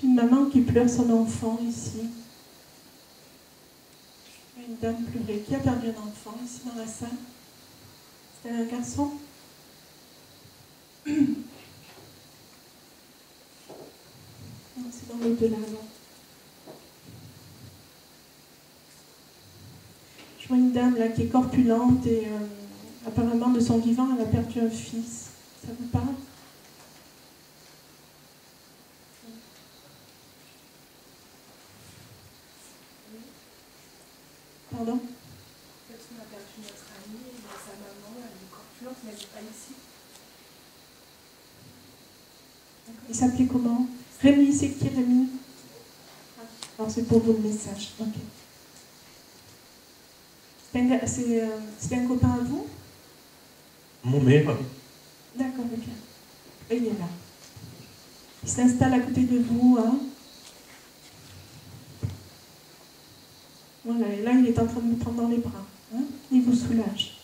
une maman qui pleure son enfant ici. Une dame pleurée. Qui a perdu un enfant ici dans la salle? C'est un garçon? Non, c'est dans l'au-delà, non. Je vois une dame là qui est corpulente et apparemment de son vivant, elle a perdu un fils. Ça vous parle? Pardon? Peut-être qu'on a perdu notre amie, sa maman, elle est corpulente, mais elle n'est pas ici. Il s'appelait comment? Rémi, c'est qui Rémi? Alors c'est pour vous le message. Ok. C'était un copain à vous? Mon meilleur ami. D'accord, ok. Il est là. Il s'installe à côté de vous. Hein? Voilà, et là il est en train de vous prendre dans les bras. Hein? Il vous soulage.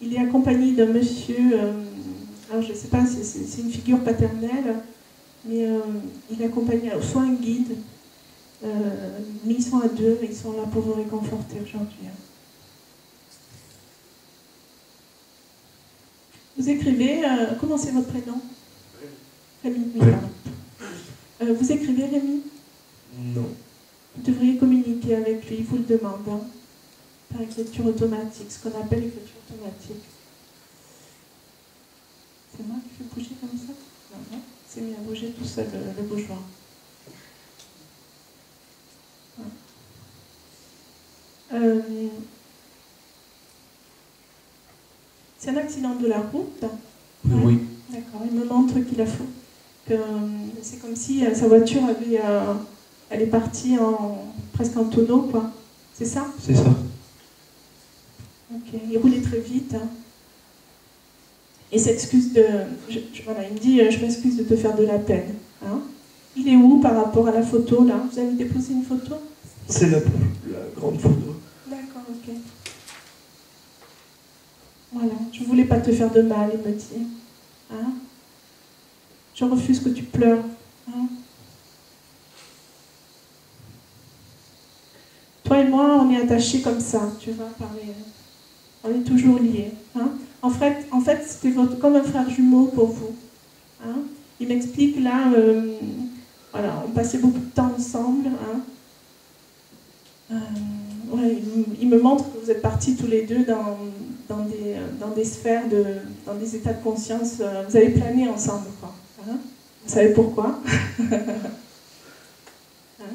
Il est accompagné d'un monsieur, alors je ne sais pas si c'est une figure paternelle, mais il est accompagné, soit un guide, mais ils sont à deux, ils sont là pour vous réconforter aujourd'hui. Hein. Vous écrivez, comment c'est votre prénom? Rémi. Oui, pardon. Vous écrivez, Rémi? Non. Vous devriez communiquer avec lui, il vous le demande, hein, par écriture automatique, ce qu'on appelle écriture automatique. C'est moi qui fais bouger comme ça? Non, non, c'est mis à bouger tout seul le bougeoir. C'est un accident de la route. Oui. Oui. D'accord, il me montre qu'il a fait. C'est comme si sa voiture avait, elle est partie presque en tonneau, quoi. C'est ça? C'est ça. Ok, il roulait très vite. Hein. Et s'excuse de... voilà, il me dit, je m'excuse de te faire de la peine. Hein. Il est où par rapport à la photo, là? Vous avez déposé une photo? C'est la grande photo. D'accord, ok. Voilà, je voulais pas te faire de mal, il me dit. Hein? Je refuse que tu pleures. Hein? Toi et moi, on est attachés comme ça, tu vois, on est toujours liés. Hein? En fait c'était comme un frère jumeau pour vous. Hein? Il m'explique là, voilà, on passait beaucoup de temps ensemble. Hein? Ouais, il me montre que vous êtes partis tous les deux dans des sphères, dans des états de conscience. Vous avez plané ensemble, quoi. Hein? Vous savez pourquoi? Hein?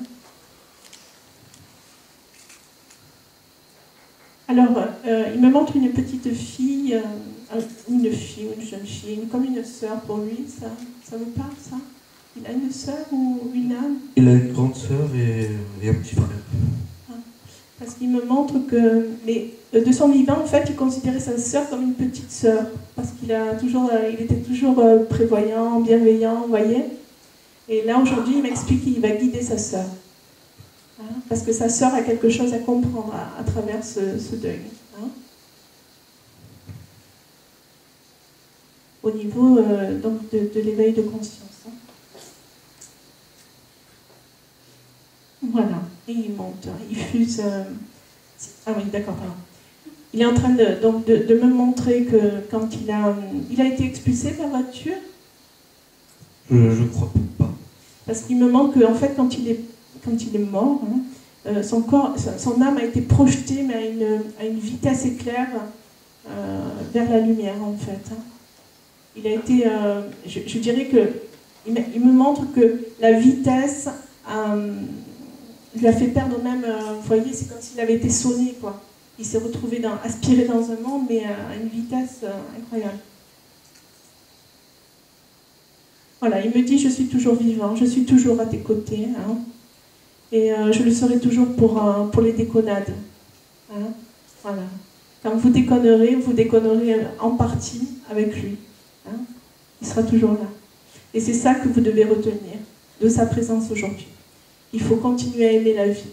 Alors, il me montre une petite fille, une jeune fille, comme une sœur pour lui. Ça vous parle, ça? Il a une sœur ou une âme? Il a une grande sœur et un petit frère. Parce qu'il me montre que, de son vivant, en fait, il considérait sa sœur comme une petite sœur, parce qu'il était toujours prévoyant, bienveillant, vous voyez. Et là, aujourd'hui, il m'explique qu'il va guider sa sœur. Hein, parce que sa sœur a quelque chose à comprendre à travers ce deuil. Hein. Au niveau donc de l'éveil de conscience. Hein. Voilà, et il monte, il fuse. Ah oui, d'accord, pardon. Il est en train de me montrer que quand il a été expulsé de la voiture. Je crois pas. Parce qu'il me montre qu'en fait, quand il est mort, hein, son âme a été projetée, mais à une vitesse éclair vers la lumière, en fait. Hein. Il a été, je dirais que, il me montre que la vitesse lui a fait perdre même, vous voyez, c'est comme s'il avait été sonné, quoi. Il s'est retrouvé aspiré dans un monde, mais à une vitesse incroyable. Voilà, il me dit, je suis toujours vivant, je suis toujours à tes côtés, hein, et je le serai toujours pour les déconnades. Hein, voilà. Quand vous déconnerez en partie avec lui. Hein, il sera toujours là. Et c'est ça que vous devez retenir de sa présence aujourd'hui. Il faut continuer à aimer la vie.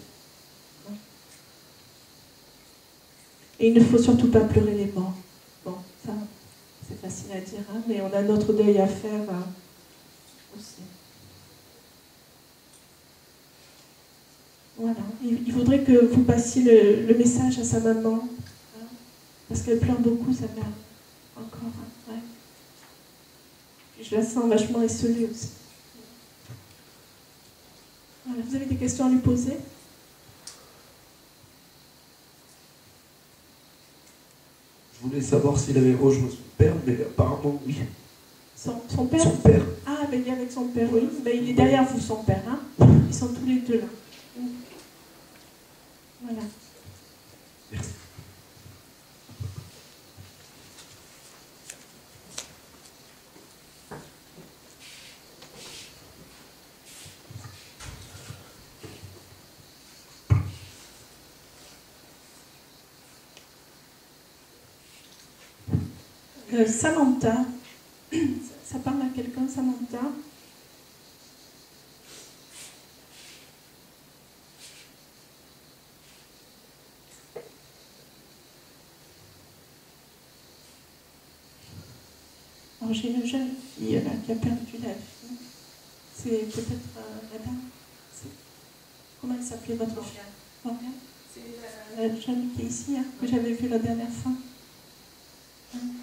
Et il ne faut surtout pas pleurer les morts. Bon, ça, c'est facile à dire, hein, mais on a notre deuil à faire. souci. Voilà. Il faudrait que vous passiez le message à sa maman, hein, parce qu'elle pleure beaucoup, sa mère. Encore, hein, ouais. Je la sens vachement esselée aussi. Voilà. Vous avez des questions à lui poser? Je voulais savoir s'il avait rejoint son père, mais apparemment oui. Son père? Son père. Ah, ben il est avec son père, oui. Ben, il est derrière vous, son père. Hein. Ils sont tous les deux là. Voilà. Merci. Samantha, ça parle à quelqu'un, Samantha? Alors j'ai une jeune fille là, qui a perdu la vie. C'est peut-être madame. Comment elle s'appelait votre fille? Morgane. C'est la jeune qui est ici, hein, que j'avais vue la dernière fois.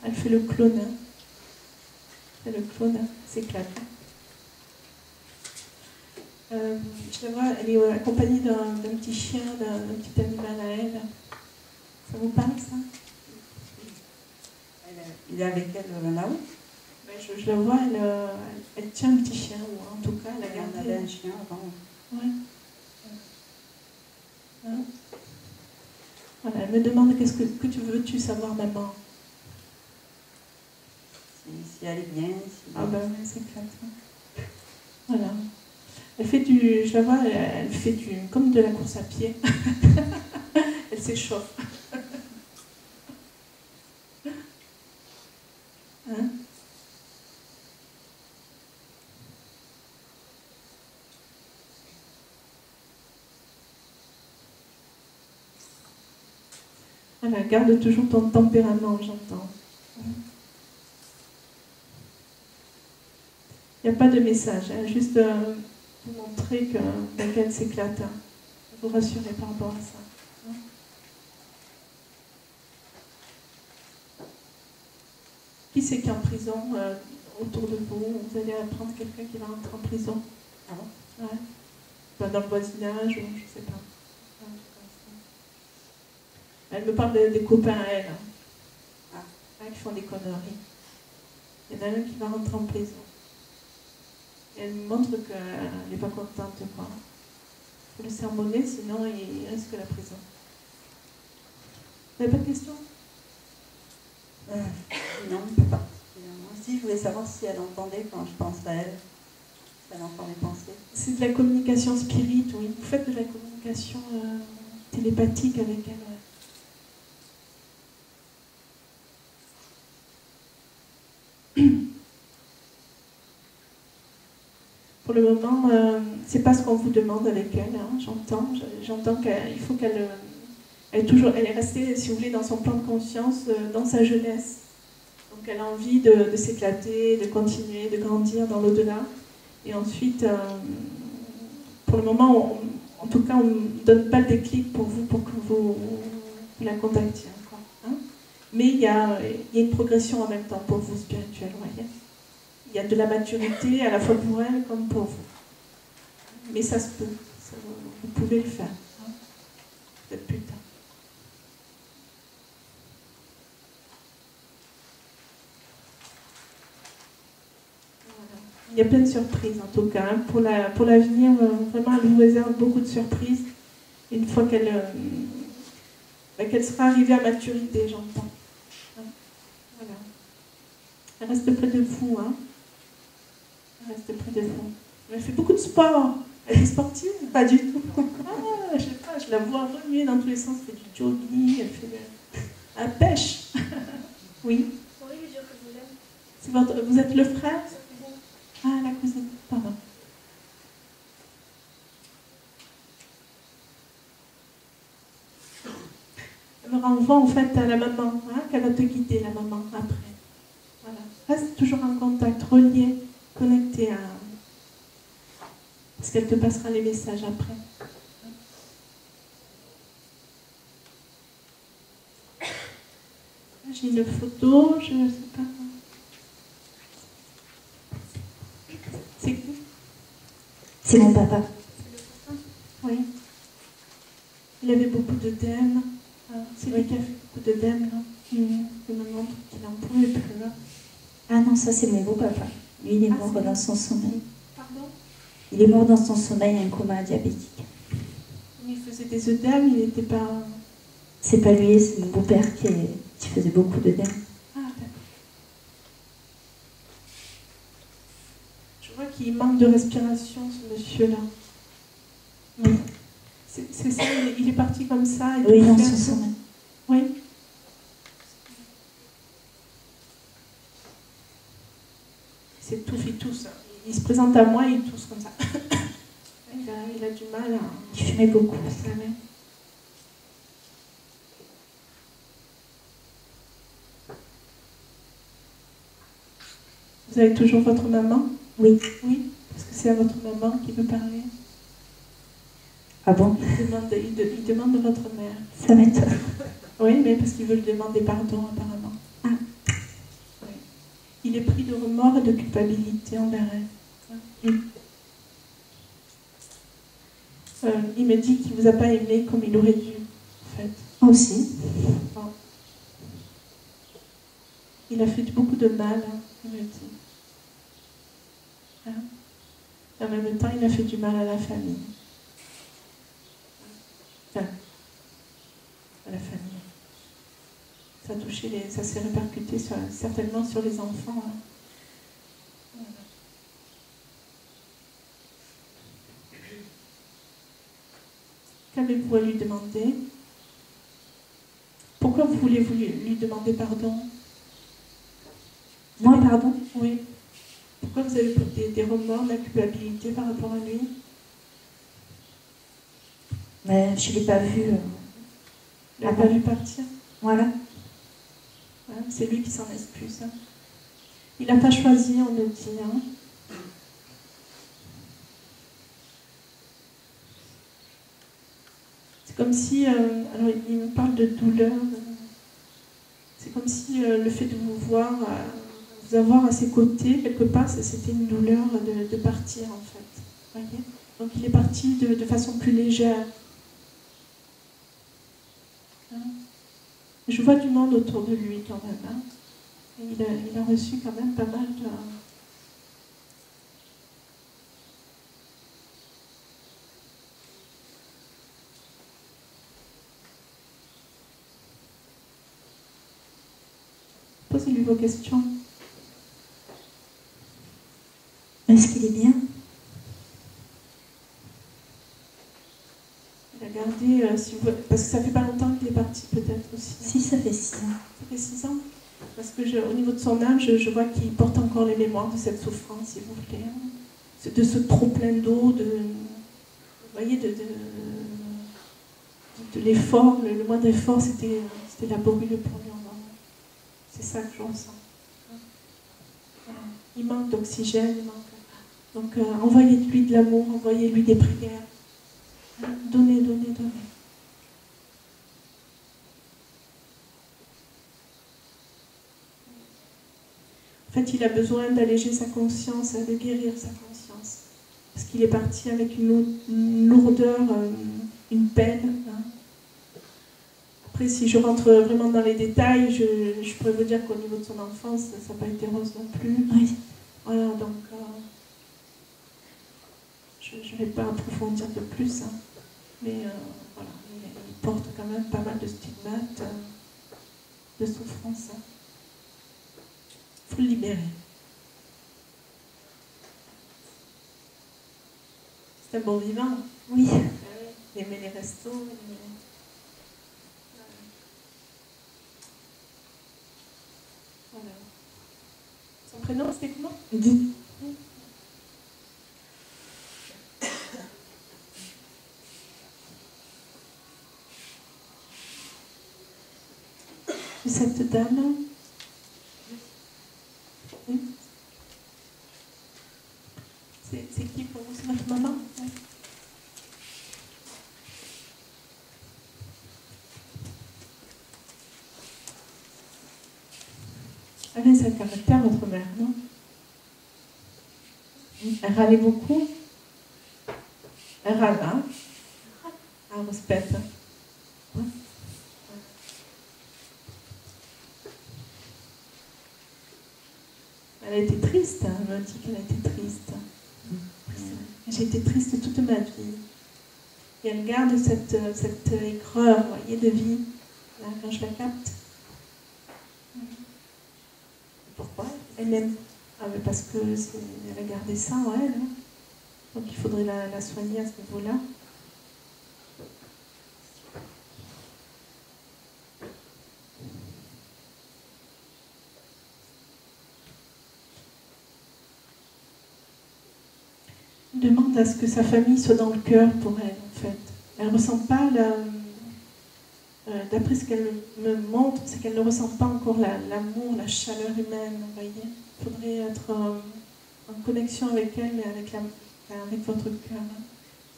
Elle fait le clown. Hein. Elle fait le clown, hein. C'est clair. Je la vois, elle est accompagnée d'un petit chien, d'un petit animal à elle. Ça vous parle, ça? Il est avec elle là-haut? Ben, je la vois, elle tient un petit chien, ou en tout cas, elle a gardé. Elle avait un chien avant. Ouais. Hein? Voilà, elle me demande qu'est-ce que tu veux-tu savoir, maman? Si elle est bien. Si... Ah ben oui, c'est clair. Voilà. Elle fait je la vois, elle fait comme de la course à pied. Elle s'échauffe. Hein? Voilà, garde toujours ton tempérament, j'entends. Il n'y a pas de message, hein, juste vous montrer qu'elle s'éclate. Hein. Vous rassurer par rapport à ça. Hein. Qui c'est qui est en prison autour de vous? Vous allez apprendre quelqu'un qui va rentrer en prison? Ah bon? Ouais. Enfin, dans le voisinage, ou je ne sais pas. Elle me parle des copains à elle, hein, qui font des conneries. Il y en a un qui va rentrer en prison. Et elle me montre qu'elle n'est pas contente, quoi. Il faut le sermonner, sinon il risque la prison. Vous n'avez pas de questions? Non, je ne peux pas. Moi aussi, je voulais savoir si elle entendait quand je pense à elle. Si elle entend mes pensées. C'est de la communication spirite, oui. Vous faites de la communication télépathique avec elle, ouais. Pour le moment, c'est pas ce qu'on vous demande avec elle. Hein, j'entends qu'il faut qu'elle elle est restée, si vous voulez, dans son plan de conscience, dans sa jeunesse. Donc elle a envie de s'éclater, de continuer, de grandir dans l'au-delà. Et ensuite, pour le moment, en tout cas, on ne donne pas le déclic pour vous, pour que vous la contactiez encore. Hein. Mais il y a une progression en même temps pour vous, spirituelle, voyez. Il y a de la maturité à la fois pour elle comme pour vous. Mais ça se peut. Vous pouvez le faire. Hein. Peut-être plus tard. Voilà. Il y a plein de surprises en tout cas. Hein. Pour l'avenir, vraiment, elle vous réserve beaucoup de surprises. Une fois qu'elle sera arrivée à maturité, j'entends. Hein. Voilà. Elle reste près de vous. Hein. Reste près de vous. Elle fait beaucoup de sport. Elle est sportive? Pas du tout. Ah, je sais pas, je la vois remuer dans tous les sens. Elle fait du jogging, elle fait la pêche. Oui. Oui, lui dire que je l'aime. Vous êtes le frère? Sa cousine. Ah, la cousine, pardon. Elle me renvoie en fait à la maman, hein, qu'elle va te guider, la maman, après. Voilà. Reste toujours en contact, relié, connecté qu'elle te passera les messages après. J'ai une photo, je ne sais pas. C'est qui? C'est mon papa. Oui. Il avait beaucoup d'œdème. C'est lui qui a fait beaucoup d'œdème, là. Il me montre qu'il n'en pouvait plus, là. Ah non, ça c'est mon beau-papa. Lui, il est mort c'est dans son sommeil. Pardon? Il est mort dans son sommeil, un coma diabétique. Il faisait des œdèmes, il n'était pas... C'est pas lui, c'est mon beau-père qui faisait beaucoup d'œdème. Ah, d'accord. Je vois qu'il manque de respiration, ce monsieur-là. Oui. C'est ça, il est parti comme ça. Oui, dans son sommeil. Oui. C'est tout, il tousse. Il se présente à moi et il tousse comme ça. Il a du mal à... Il fumait beaucoup. Vous avez toujours votre maman? Oui. Oui, parce que c'est à votre maman qui veut parler. Ah bon? Il demande de votre mère. Ça m'étonne. Oui, mais parce qu'il veut lui demander pardon, apparemment. Ah. Oui. Il est pris de remords et de culpabilité envers elle. Oui. Il me dit qu'il ne vous a pas aimé comme il aurait dû, en fait. Moi aussi. Bon. Il a fait beaucoup de mal, il me dit. Hein? Et en même temps, il a fait du mal à la famille. Enfin, à la famille. Ça a touché ça s'est répercuté certainement sur les enfants. Hein. Voilà. Qu'avez-vous à lui demander? Pourquoi vous voulez lui demander pardon? Moi, pardon? Oui. Pourquoi vous avez des remords, de la culpabilité par rapport à lui? Mais je ne l'ai pas vu. Il n'a pas vu partir? Voilà. Ouais, c'est lui qui s'en excuse. Hein. Il n'a pas choisi, on me dit. Hein. C'est comme si, alors il me parle de douleur. C'est comme si le fait de vous voir, vous avoir à ses côtés, quelque part, c'était une douleur de partir en fait. Voyez, donc il est parti de façon plus légère. Hein. Je vois du monde autour de lui quand même. Hein. Et il a reçu quand même pas mal de... Posez-lui vos questions. Est-ce qu'il est bien? Il a gardé, parce que ça fait pas longtemps qu'il est parti peut-être aussi. Si, ça fait 6 ans. Ça fait 6 ans. Parce que au niveau de son âme, je vois qu'il porte encore les mémoires de cette souffrance, s'il vous plaît. Hein. De ce trop plein d'eau, vous voyez, de l'effort, le moindre effort, c'était laborieux pour lui. C'est ça que je ressens. Il manque d'oxygène, donc envoyez-lui de l'amour, envoyez-lui des prières. Donnez, donnez, donnez. En fait, il a besoin d'alléger sa conscience, de guérir sa conscience. Parce qu'il est parti avec une lourdeur, une peine. Hein. Après, si je rentre vraiment dans les détails, je pourrais vous dire qu'au niveau de son enfance, ça n'a pas été rose non plus. Oui. Voilà, donc je ne vais pas approfondir de plus. Hein. Mais voilà, il porte quand même pas mal de stigmates, de souffrance. Hein. Il faut le libérer. C'est un bon vivant. Oui. Il aimait les restos. Voilà. Son prénom, c'était comment? Guy. Cette dame. Oui. C'est qui pour vous? C'est votre maman? Ouais. Elle avait un caractère, votre mère, non? Elle râlait beaucoup. Elle râle, hein? Elle respecte. Ouais. Elle a été triste, hein. Elle m'a dit qu'elle a été triste. J'ai été triste toute ma vie. Et elle garde cette aigreur, vous voyez, de vie, là, quand je la capte. Pourquoi? Elle aime. Ah, mais parce qu'elle a gardé ça en elle. Hein. Donc il faudrait la soigner à ce niveau-là. Elle demande à ce que sa famille soit dans le cœur pour elle, en fait. Elle ne ressent pas d'après ce qu'elle me montre, c'est qu'elle ne ressent pas encore l'amour, la chaleur humaine, vous voyez. Il faudrait être en connexion avec elle, mais avec votre cœur. Hein.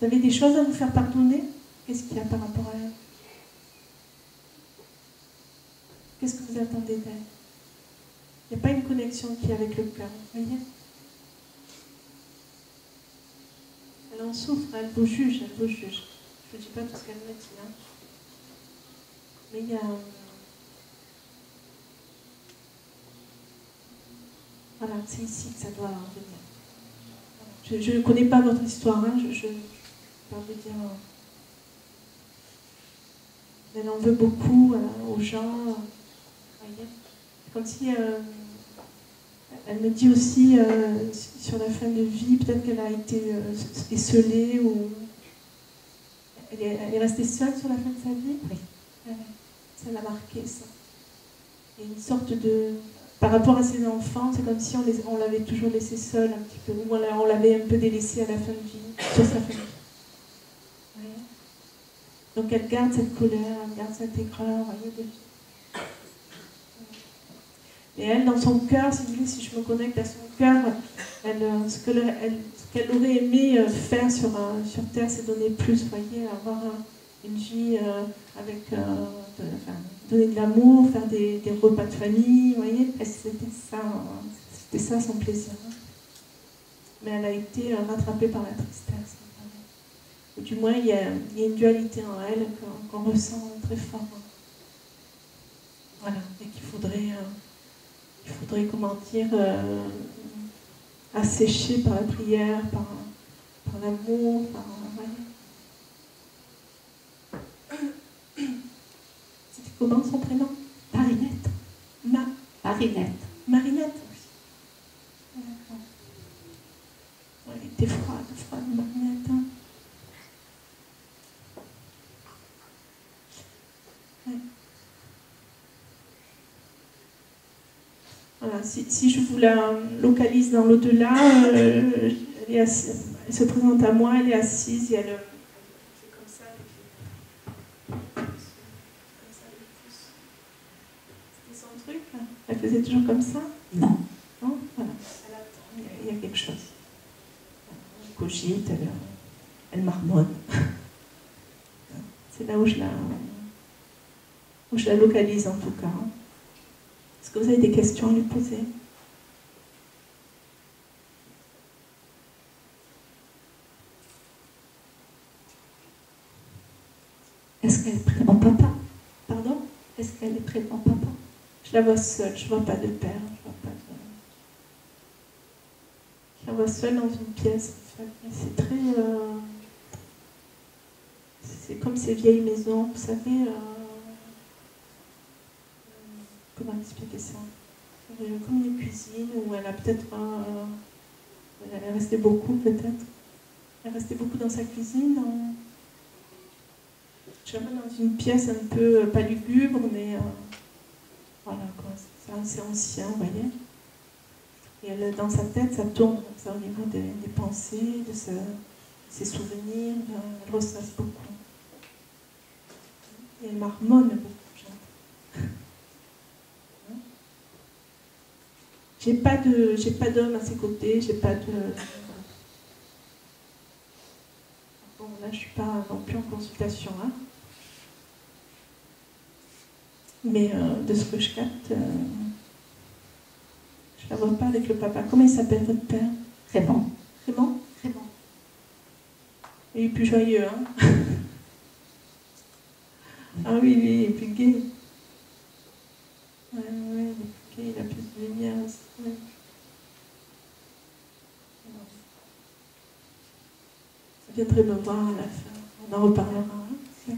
Vous avez des choses à vous faire pardonner? Qu'est-ce qu'il y a par rapport à elle? Qu'est-ce que vous attendez d'elle? Il n'y a pas une connexion qui est avec le cœur, vous voyez. Elle en souffre, elle vous juge, elle vous juge. Je ne dis pas tout ce qu'elle me dit. Hein. Mais il y a... Voilà, c'est ici que ça doit venir. Je ne connais pas votre histoire, hein. Je peux pas vous dire... Elle en veut beaucoup aux gens. Voyez. Comme si... elle me dit aussi, sur la fin de vie, peut-être qu'elle a été esseulée ou... Elle est restée seule sur la fin de sa vie? Oui. Ça l'a marqué, ça. Il y a une sorte de... Par rapport à ses enfants, c'est comme si on l'avait toujours laissé seule un petit peu, ou on l'avait un peu délaissé à la fin de vie, sur sa fin de vie. Voyez. Donc elle garde cette colère, elle garde cette aigreur, voyez, de vie. Et elle, dans son cœur, si vous voulez, si je me connecte à son cœur, ce qu'elle aurait aimé faire sur Terre, c'est donner plus, vous voyez, avoir une vie avec... donner de l'amour, faire des repas de famille, vous voyez, c'était ça son plaisir. Mais elle a été rattrapée par la tristesse. Ou du moins, il y a une dualité en elle qu'on ressent très fort. Voilà, et qu'il faudrait, comment dire, assécher par la prière, par l'amour, par... C'était comment son prénom? Marinette. Marinette. Marinette. D'accord. Ouais, elle était froide, Marinette. Hein. Ouais. Voilà, si je vous la localise dans l'au-delà, elle se présente à moi, elle est assise et elle fait comme ça. C'était son truc. Elle faisait toujours comme ça? Non. Non? Voilà. Elle attend, il y a quelque chose. Elle cogite, elle marmonne. C'est là où je la localise en tout cas. Est-ce que vous avez des questions à lui poser? Est-ce qu'elle est près de mon papa? Pardon? Est-ce qu'elle est près de mon papa? Je la vois seule, je ne vois pas de père. Je la vois seule dans une pièce. En fait. C'est très... c'est comme ces vieilles maisons, vous savez... Comment expliquer ça? Comme une cuisine où elle a peut-être... elle est restée beaucoup, peut-être. Elle est restée beaucoup dans sa cuisine. Je suis dans une pièce un peu, pas lugubre, mais... voilà, quoi. C'est assez ancien, vous voyez. Et dans sa tête, ça tourne ça, au niveau des pensées, de ses souvenirs. Elle ressasse beaucoup. Et elle marmonne beaucoup. J'ai pas d'homme à ses côtés, j'ai pas de... interprétation. Hein. Mais de ce que je capte, je la vois pas avec le papa. Comment il s'appelle votre père? Raymond. Raymond? Raymond. Il est plus joyeux, hein? Ah oui, lui, il est plus gai. Ouais, il est plus gai, il a plus de lumière aussi. Ouais. Vous viendrez me voir à la fin. On en reparlera. Hein.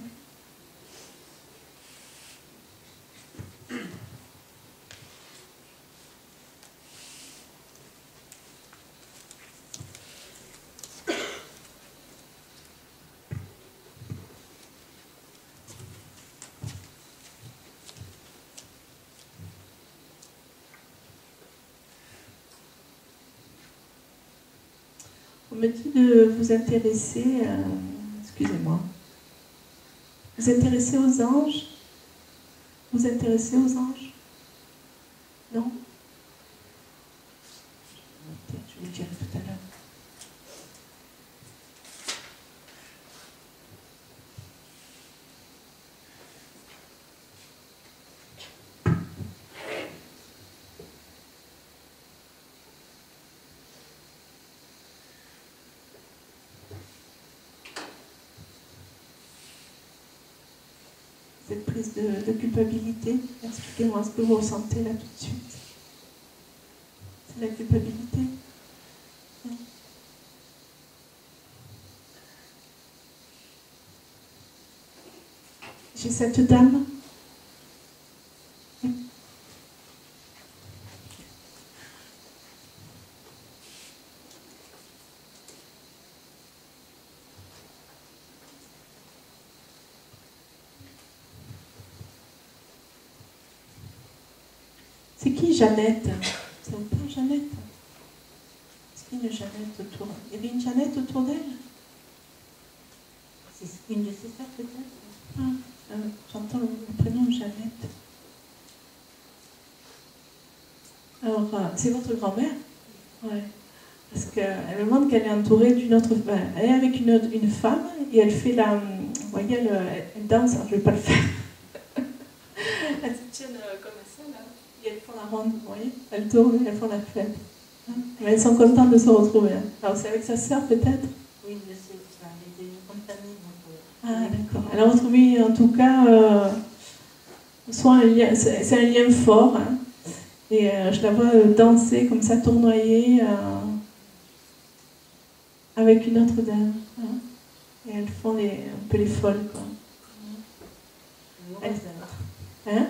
On me dit de vous intéresser, excusez-moi, vous intéressez aux anges? Vous intéressez aux anges? Non? Je vous dirai tout à l'heure. Cette prise de culpabilité, expliquez-moi ce que vous ressentez là tout de suite. C'est la culpabilité. Non. J'ai cette dame. Oui. C'est qui Jeannette? C'est un peu Jeannette. Est-ce qu'il y a une Jeannette autour? Il y avait une Jeannette autour d'elle? C'est une de ses sœurs peut-être. J'entends le prénom Jeannette. Alors, c'est votre grand-mère? Ouais. Parce qu'elle me demande qu'elle est entourée d'une autre femme. Elle est avec une femme et elle fait la. Vous voyez, elle danse, alors je ne vais pas le faire. Elles se tiennent comme ça, là. Et elles font la ronde, vous voyez? Elles tournent, elles font la fête. Mais elles sont contentes de se retrouver. Alors, c'est avec sa sœur, peut-être? Oui, je sais, ça était une grande famille. Ah, d'accord. Elle a retrouvé, en tout cas, soit un lien, c'est un lien fort. Hein. Et je la vois danser comme ça, tournoyer avec une autre dame. Hein. Et elles font un peu les folles, quoi. Elle, Hein?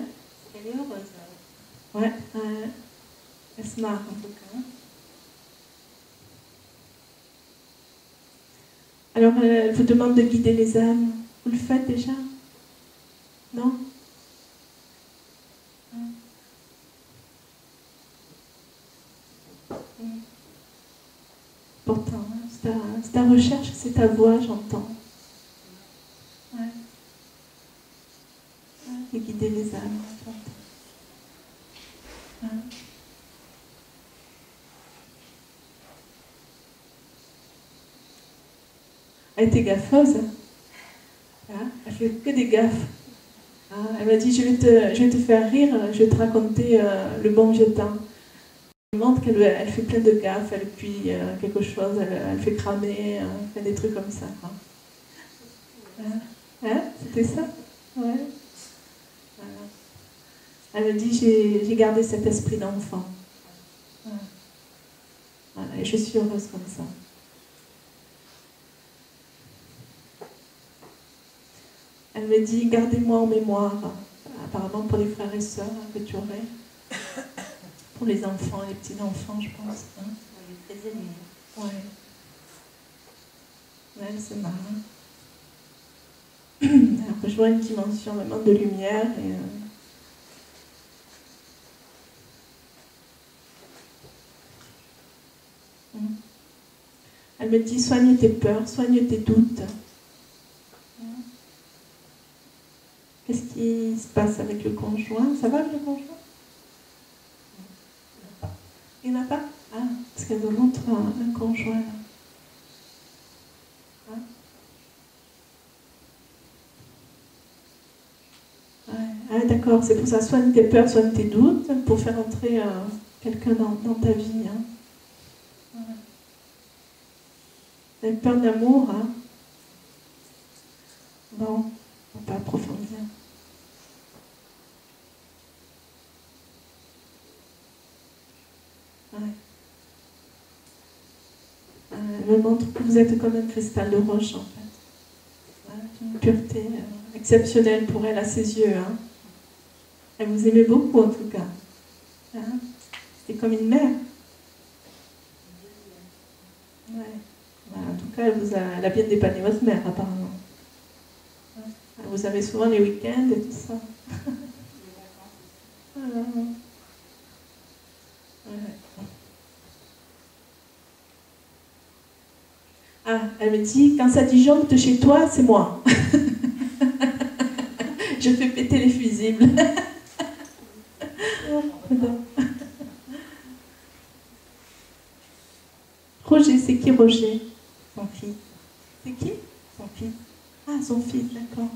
elle est heureuse. Ouais, elle se marre en tout cas. Alors, elle vous demande de guider les âmes. Vous le faites déjà? Non? Pourtant, hein, c'est ta recherche, c'est ta voix, j'entends. Ouais. De guider les âmes, j'entends. Hein. Elle était gaffeuse. Hein, elle fait que des gaffes. Hein, elle m'a dit, je vais te faire rire, je vais te raconter le bon vieux temps. Elle me montre qu'elle fait plein de gaffes, elle appuie quelque chose, elle fait cramer, elle fait des trucs comme ça. Hein, c'était ça? Ouais. Voilà. Elle me dit, j'ai gardé cet esprit d'enfant. Voilà, et je suis heureuse comme ça. Elle me dit, gardez-moi en mémoire, apparemment pour les frères et sœurs que tu aurais, pour les enfants, les petits-enfants, je pense. Hein. Elle est très aimée. Ouais. Ouais, c'est marrant. Alors, je vois une dimension vraiment de lumière et... Elle me dit, soigne tes peurs, soigne tes doutes. Qu'est-ce qui se passe avec le conjoint? Ça va avec le conjoint? Il n'y en a pas? Ah, parce qu'elle me montre un conjoint là. Hein? D'accord, c'est pour ça, soigne tes peurs, soigne tes doutes, pour faire entrer quelqu'un dans ta vie. Hein. Voilà. Vous avez peur d'amour, hein? Bon, on va pas approfondir. Ouais. Elle me montre que vous êtes comme un cristal de roche, en fait. Ouais, une pureté exceptionnelle pour elle à ses yeux. Hein. Elle vous aimait beaucoup, en tout cas. Hein. C'était comme une mère. Ouais. Bah, en tout cas, elle a bien dépanné votre mère, apparemment. Ouais. Vous avez souvent les week-ends et tout ça. Ouais. Ah, elle me dit, quand ça disjoncte chez toi, c'est moi. Je fais péter les fusibles. Roger, c'est qui Roger? Son fils. C'est qui? Son fils. Ah, son fils, d'accord.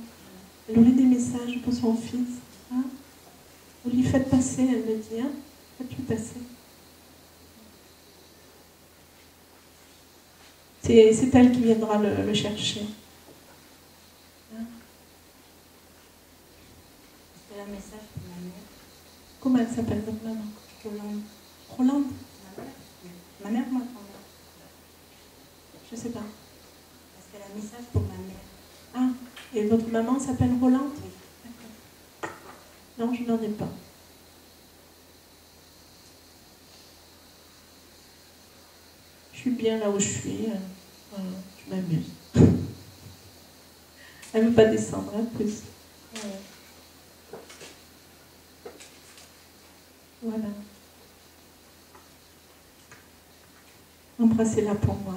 Elle aurait des messages pour son fils. Hein? Vous lui faites passer, elle me dit. Hein? Faites-lui passer. C'est elle qui viendra le chercher. Hein? C'est un message pour ma mère. Comment elle s'appelle votre maman? Rolande. Rolande? Ma mère, moi, quand même. Je sais pas. Parce qu'elle a un message pour ma mère. Ah, et votre maman s'appelle Rolande? Oui. D'accord. Non, je n'en ai pas. Je suis bien là où je suis. Voilà, je m'amuse. Elle ne veut pas descendre, hein, plus. Voilà. Embrassez-la pour moi.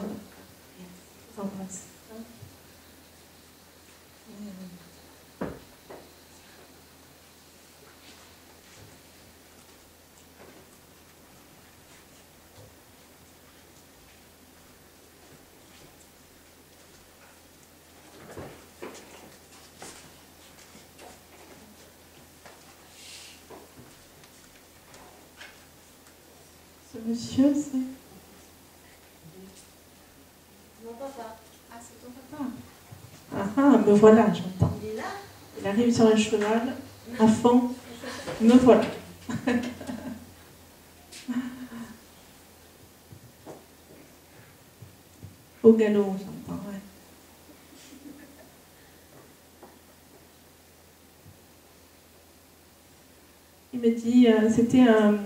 Je vous embrasse. Ce monsieur, c'est... Mon papa. Ah, c'est ton papa. Ah ah, me voilà, j'entends. Il est là. Il arrive sur un cheval, à fond. Me voilà. Au galop, j'entends, ouais. Il me dit, c'était un...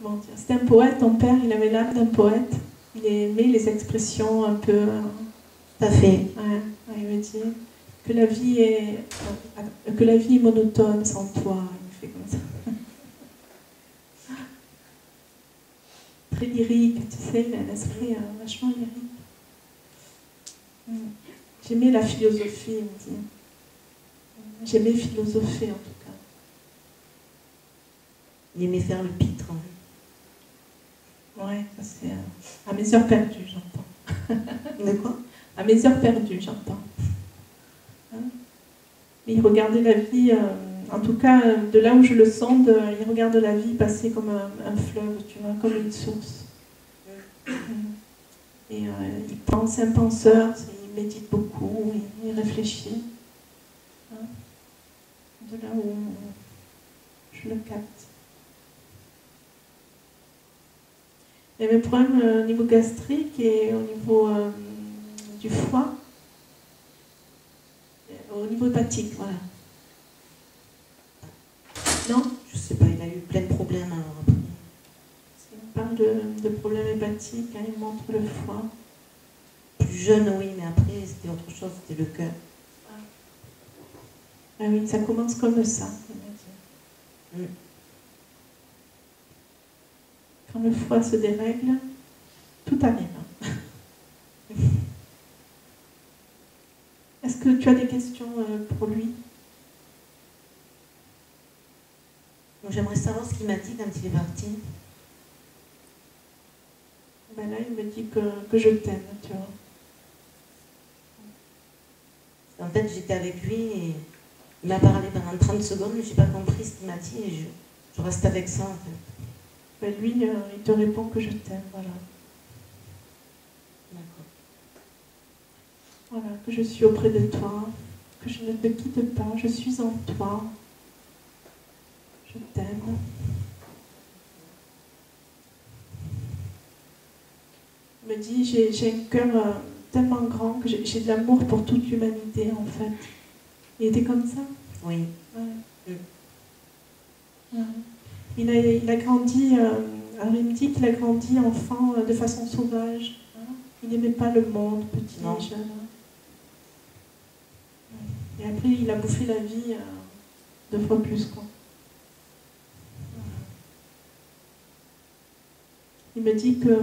Comment dire? C'était un poète, ton père, il avait l'âme d'un poète. Il aimait les expressions un peu... Tout à fait. Ouais, ouais, il me dit que la vie est monotone sans toi. Il me fait comme ça. Très lyrique, tu sais, il a un esprit vachement lyrique. J'aimais la philosophie, il me dit. J'aimais philosopher, en tout cas. Il aimait faire le pitre. Ouais, ça c'est à mes heures perdues, j'entends. De quoi? À mes heures perdues, j'entends. Hein? Mais il regardait la vie, en tout cas, de là où je le sonde, il regarde la vie passer comme un fleuve, tu vois, comme une source. Et il pense, c'est un penseur, il médite beaucoup, il réfléchit. Hein? De là où je le capte. Il y avait un problème au niveau gastrique et au niveau du foie, au niveau hépatique, voilà. Non? Je sais pas, il a eu plein de problèmes alors après. Il parle de problèmes hépatiques, hein, il montre le foie. Plus jeune, oui, mais après, c'était autre chose, c'était le cœur. Ah oui, ça commence comme ça, il m'a dit. Quand le foie se dérègle, tout arrive. Est-ce que tu as des questions pour lui? J'aimerais savoir ce qu'il m'a dit quand il est parti. Ben là, il me dit que je t'aime, tu vois. En fait, j'étais avec lui et Il m'a parlé pendant 30 secondes, mais je n'ai pas compris ce qu'il m'a dit et je reste avec ça en fait. Ben, lui, il te répond que je t'aime, voilà. D'accord. Voilà, que je suis auprès de toi, que je ne te quitte pas, je suis en toi. Je t'aime. Il me dit, j'ai un cœur tellement grand que j'ai de l'amour pour toute l'humanité, en fait. Il était comme ça. Oui. Ouais. Ouais. Il a grandi, alors il me dit qu'il a grandi enfant de façon sauvage. Hein. Il n'aimait pas le monde, petit Non. et jeune. Hein. Et après, il a bouffé la vie 2 fois plus, quoi. Il me dit que...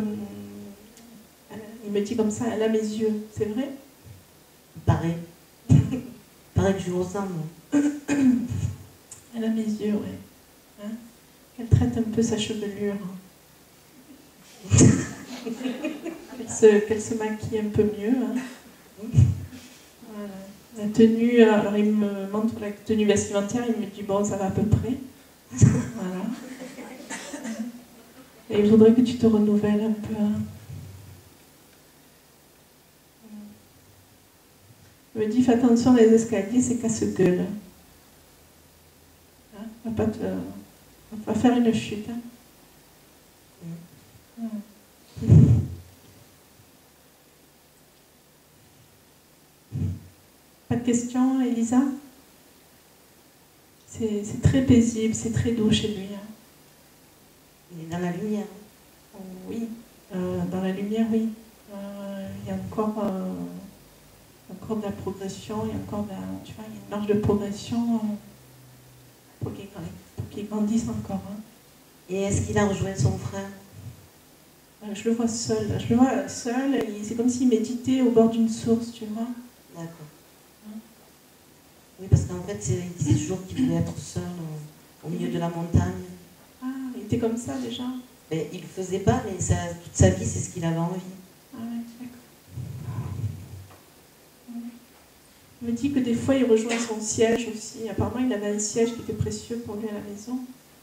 il me dit comme ça, elle a mes yeux, c'est vrai? Pareil. Pareil que je vous ressemble. Elle a mes yeux, oui. Hein? Elle traite un peu sa chevelure. Qu'elle se maquille un peu mieux. Hein? Voilà. La tenue, alors il me montre la tenue vestimentaire, il me dit bon, ça va à peu près. Voilà. Et il faudrait que tu te renouvelles un peu. Hein? Il me dit fais attention dans les escaliers, c'est casse-gueule. Hein? On va faire une chute. Hein? Pas de questions, Elisa? C'est très paisible, c'est très doux chez lui. Hein? Il est dans la lumière. Oui, dans la lumière, oui. Il y a encore de la progression, il y a encore tu vois, il y a une marge de progression pour qu'il grandisse encore. Hein. Et est-ce qu'il a rejoint son frère? Je le vois seul. C'est comme s'il méditait au bord d'une source, tu vois. D'accord. Oui, parce qu'en fait, il disait toujours qu'il voulait être seul au milieu de la montagne. Ah, il était comme ça déjà? Mais il ne le faisait pas, mais toute sa vie, c'est ce qu'il avait envie. Ah ouais, d'accord. Il me dit que des fois, il rejoint son siège aussi. Apparemment, il avait un siège qui était précieux pour lui à la maison.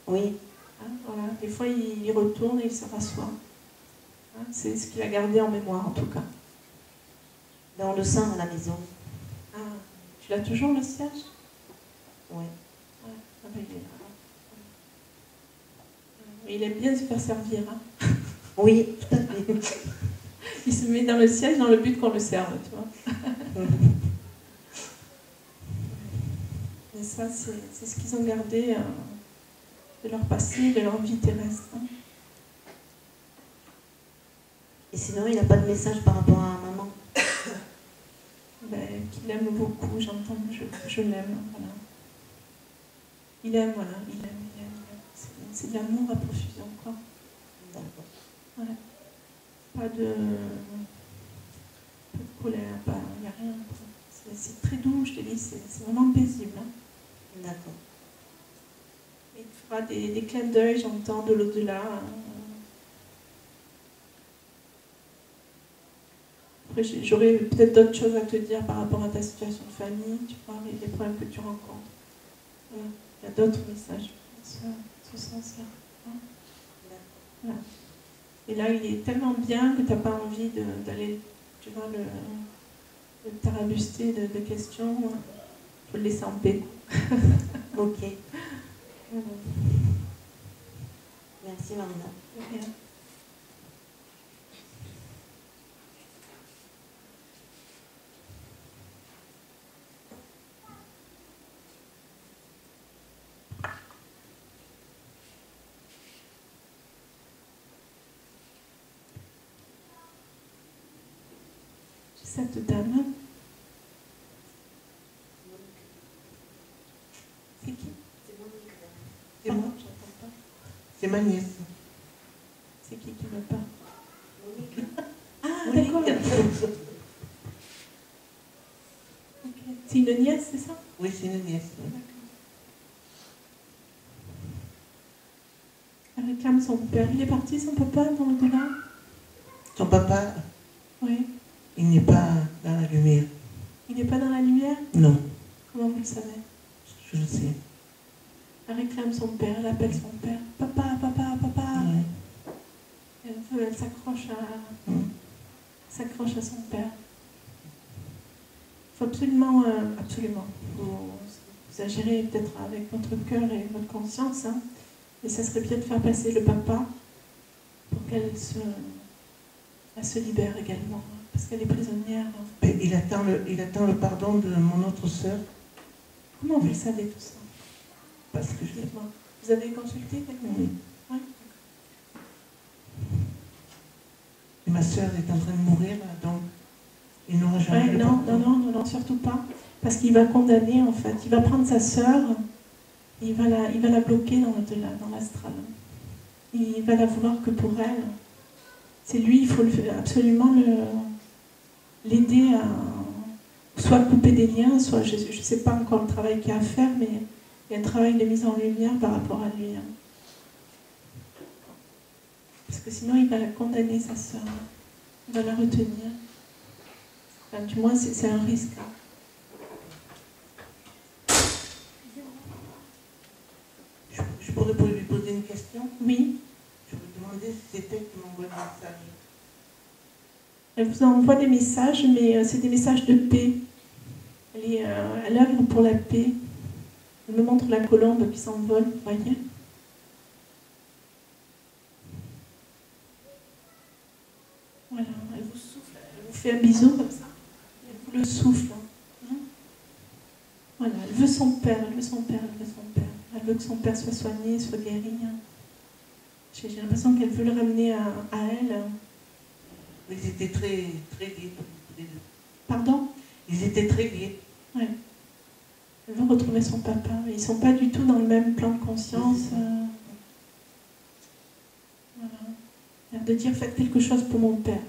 Oui. Hein, voilà. Des fois, il y retourne et il se rassoit. Hein, c'est ce qu'il a gardé en mémoire, en tout cas. Mais on le sent à la maison. Ah, tu l'as toujours, le siège? Oui. Ouais. Ah ben, il est là. Il aime bien se faire servir. Hein. Oui, tout à fait. Il se met dans le siège dans le but qu'on le serve, tu vois. Et ça, c'est ce qu'ils ont gardé de leur passé, de leur vie terrestre. Hein. Et sinon, il n'a pas de message par rapport à maman? Ben, qu'il aime beaucoup, j'entends, je l'aime. Voilà. Il aime, voilà, il aime. C'est de l'amour à profusion, quoi. D'accord. Ouais. Pas de colère, il n'y a rien. C'est très doux, je te dis, c'est vraiment paisible. Hein. D'accord. Il te fera des clins d'œil, j'entends, de l'au-delà. Hein. Après, j'aurais peut-être d'autres choses à te dire par rapport à ta situation de famille, tu vois, les problèmes que tu rencontres. Voilà. Il y a d'autres messages dans ce sens-là. Hein. Voilà. Et là, il est tellement bien que tu n'as pas envie d'aller, tu vois, le tarabuster de questions. Il faut le laisser en paix. Ok. Voilà. Merci, Marina. De rien. Cette dame. C'est qui? C'est moi. J'entends pas. C'est ma nièce. C'est qui me parle? Ah, Monique. d'accord. Okay. C'est une nièce, c'est ça? Oui, c'est une nièce. D'accord. Elle réclame son père. Il est parti, son papa, dans l'au-delà? Son papa, Oui. il n'est pas dans la lumière. Il n'est pas dans la lumière? Non. Comment vous le savez? Parce Je le sais. Elle réclame son père, elle appelle son père. Papa, papa, papa. Ouais. Elle s'accroche à son père. Il faut absolument, vous agirez peut-être avec votre cœur et votre conscience, hein, mais ça serait bien de faire passer le papa pour qu'elle se libère également, hein, parce qu'elle est prisonnière. Hein. Mais il attend le pardon de mon autre sœur. Comment vous le savez tout ça? Parce que je... Dites-moi. Vous avez consulté quelqu'un? Oui. Oui. Et ma sœur est en train de mourir, donc il n'aura jamais Ouais, le non, pardon. non, surtout pas. Parce qu'il va condamner, en fait. Il va prendre sa sœur, il va la bloquer dans l'au-delà, dans l'astral. Il va la vouloir que pour elle. C'est lui, il faut absolument l'aider à soit couper des liens, soit, je ne sais pas encore le travail qu'il y a à faire, mais il y a un travail de mise en lumière par rapport à lui. Hein. Parce que sinon, il va la condamner, sa sœur. Il va la retenir. Enfin, du moins, c'est un risque. Hein. Je pourrais lui poser une question? Oui. Je me demandais si c'était elle qui m'envoie un message. Elle vous envoie des messages, mais c'est des messages de paix. Elle œuvre pour la paix. Elle me montre la colombe qui s'envole, vous voyez? Voilà, elle vous souffle, elle vous fait un bisou comme ça. Elle vous le souffle. Hein. Voilà, elle veut son père, elle veut son père, elle veut son père. Elle veut que son père soit soigné, soit guéri. Hein. J'ai l'impression qu'elle veut le ramener à elle. Ils étaient très liés. Pardon? Ils étaient très liés. Ouais. Elle veut retrouver son papa, mais ils ne sont pas du tout dans le même plan de conscience. Voilà. De dire faites quelque chose pour mon père.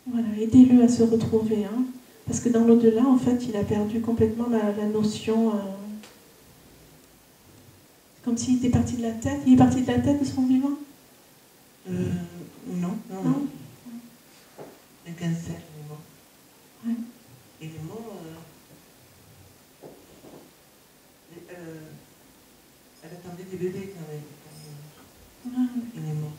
Voilà, aidez-le à se retrouver. Hein, parce que dans l'au-delà, en fait, il a perdu complètement la notion. Comme s'il était parti de la tête. Il est parti de la tête de son vivant? Non. Le cancer, il est mort. Ouais. Il est mort. Elle attendait des bébés quand il est mort.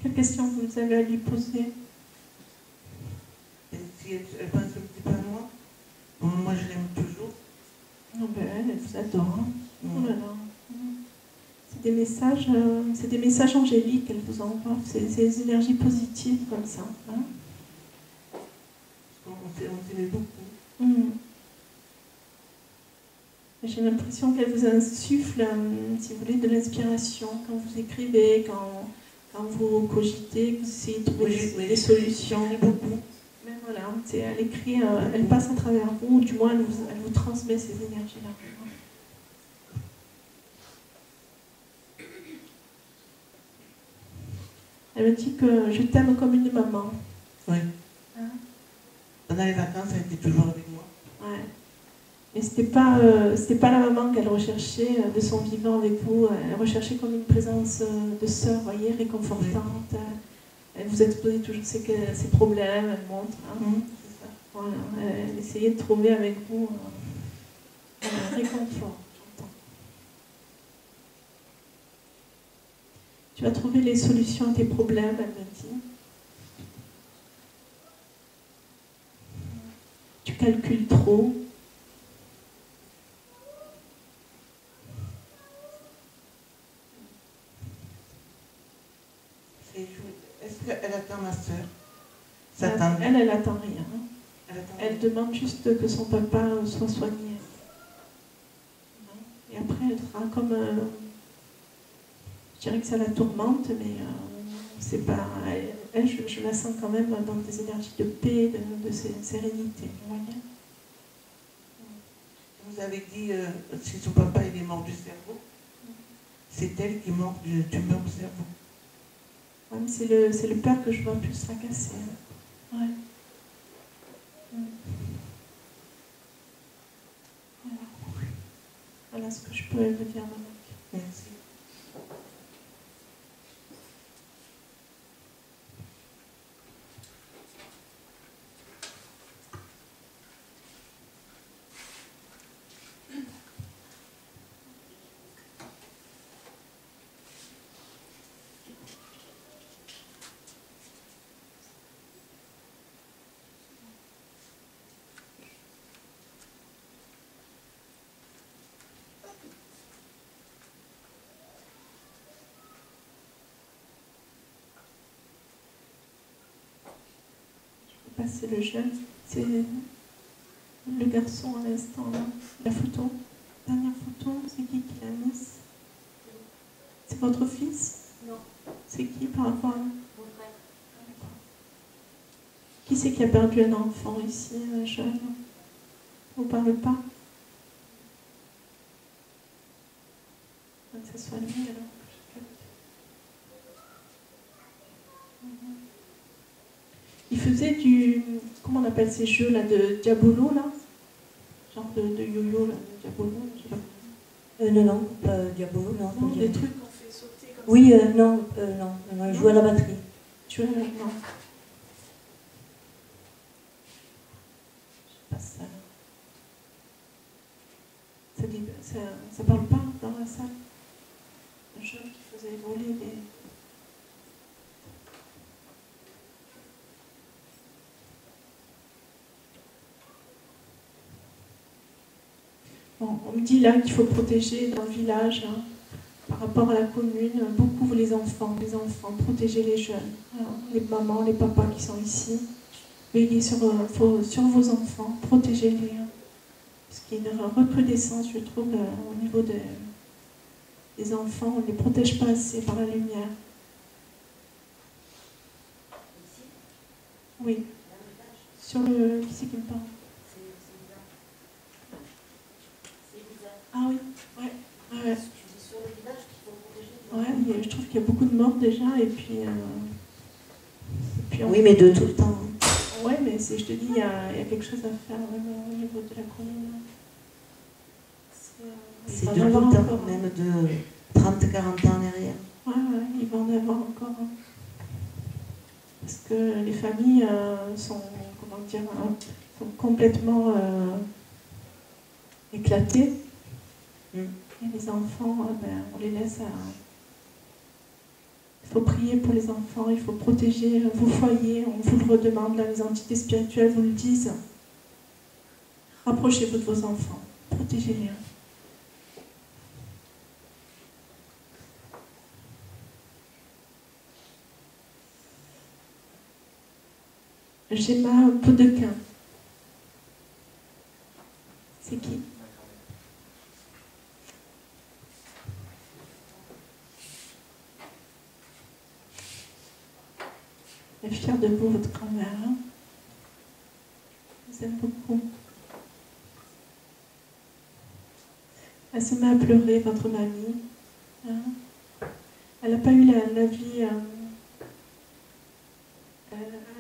Quelle question vous avez à lui poser? Et si elle pense un petit peu à moi, moi je l'aime toujours. Non, ben, elle vous adore. Hein. Oh là là. C'est des messages angéliques qu'elle vous envoie. C'est des énergies positives comme ça. Hein. On s'aimait beaucoup. J'ai l'impression qu'elle vous insuffle, si vous voulez, de l'inspiration quand vous écrivez, quand vous cogitez, que vous essayez de trouver des solutions. Beaucoup. Mais voilà, elle écrit, elle passe à travers vous, ou du moins elle vous transmet ces énergies-là. Elle me dit que je t'aime comme une maman. Oui. Hein? Pendant les vacances, elle était toujours avec moi. Ouais. Et c'était pas la maman qu'elle recherchait de son vivant avec vous. Elle recherchait comme une présence de sœur, voyez, réconfortante. Elle vous exposait toujours ses problèmes, elle montre. Hein, c'est ça. Voilà. Elle essayait de trouver avec vous un réconfort. J'entends. Tu vas trouver les solutions à tes problèmes, elle me dit. Tu calcules trop. Est-ce qu'elle attend ma soeur? Elle attend rien. Elle Elle demande juste que son papa soit soigné. Et après, elle sera comme... je dirais que ça la tourmente, mais c'est pas... Elle, je la sens quand même dans des énergies de paix, de sérénité. Vous voyez? Vous avez dit, si son papa il est mort du cerveau, c'est elle qui est morte du tumeur au cerveau. Ouais, mais c'est le père que je vois plus fracasser. Ouais. Voilà ce que je peux pouvez vous dire, maman. Merci. Passer le jeune, c'est le garçon à l'instant là. La photo, dernière photo, c'est qui l'a mise? C'est votre fils? Non. C'est qui par rapport à... Mon frère. Qui c'est qui a perdu un enfant ici, un jeune? On ne parle pas? Que ce soit lui alors. Il faisait du... Comment on appelle ces jeux là de Diabolo là? Genre de yo-yo là, de Diabolo, je sais pas. Non, Diabolo, non. Non, pas des Diabolo. trucs. qu'on fait sauter comme Oui, ça. non, je joue à la batterie. Tu vois, non. Je sais pas ça. Ça parle pas dans la salle. Un jeune qui faisait voler des... Bon, on me dit là qu'il faut protéger dans le village, hein, par rapport à la commune, beaucoup les enfants, protéger les jeunes, hein, les mamans, les papas qui sont ici. Veillez sur vos enfants, protégez-les. Hein, parce qu'il y a une recrudescence, je trouve, au niveau des enfants, on ne les protège pas assez par la lumière. Oui. Sur le... Qui c'est qui me parle? Ah oui, ouais. Ouais. Ouais, je trouve qu'il y a beaucoup de morts déjà, et puis Oui, mais de tout le temps. ouais, mais je te dis, il y a quelque chose à faire vraiment au niveau de la commune. C'est de tout le temps, encore, même de 30-40 ans en arrière. Ouais, il va en avoir encore. Hein. Parce que les familles sont, comment dire, sont complètement éclatées. Mm. Et les enfants, on les laisse à... Il faut prier pour les enfants, il faut protéger vos foyers, on vous le redemande, là, les entités spirituelles vous le disent. Rapprochez-vous de vos enfants, protégez-les. Gemma Podequin. C'est qui? Elle est fière de vous, votre grand-mère. Hein, je vous aime beaucoup. Elle se met à pleurer, votre mamie. Hein. Elle n'a pas eu la vie...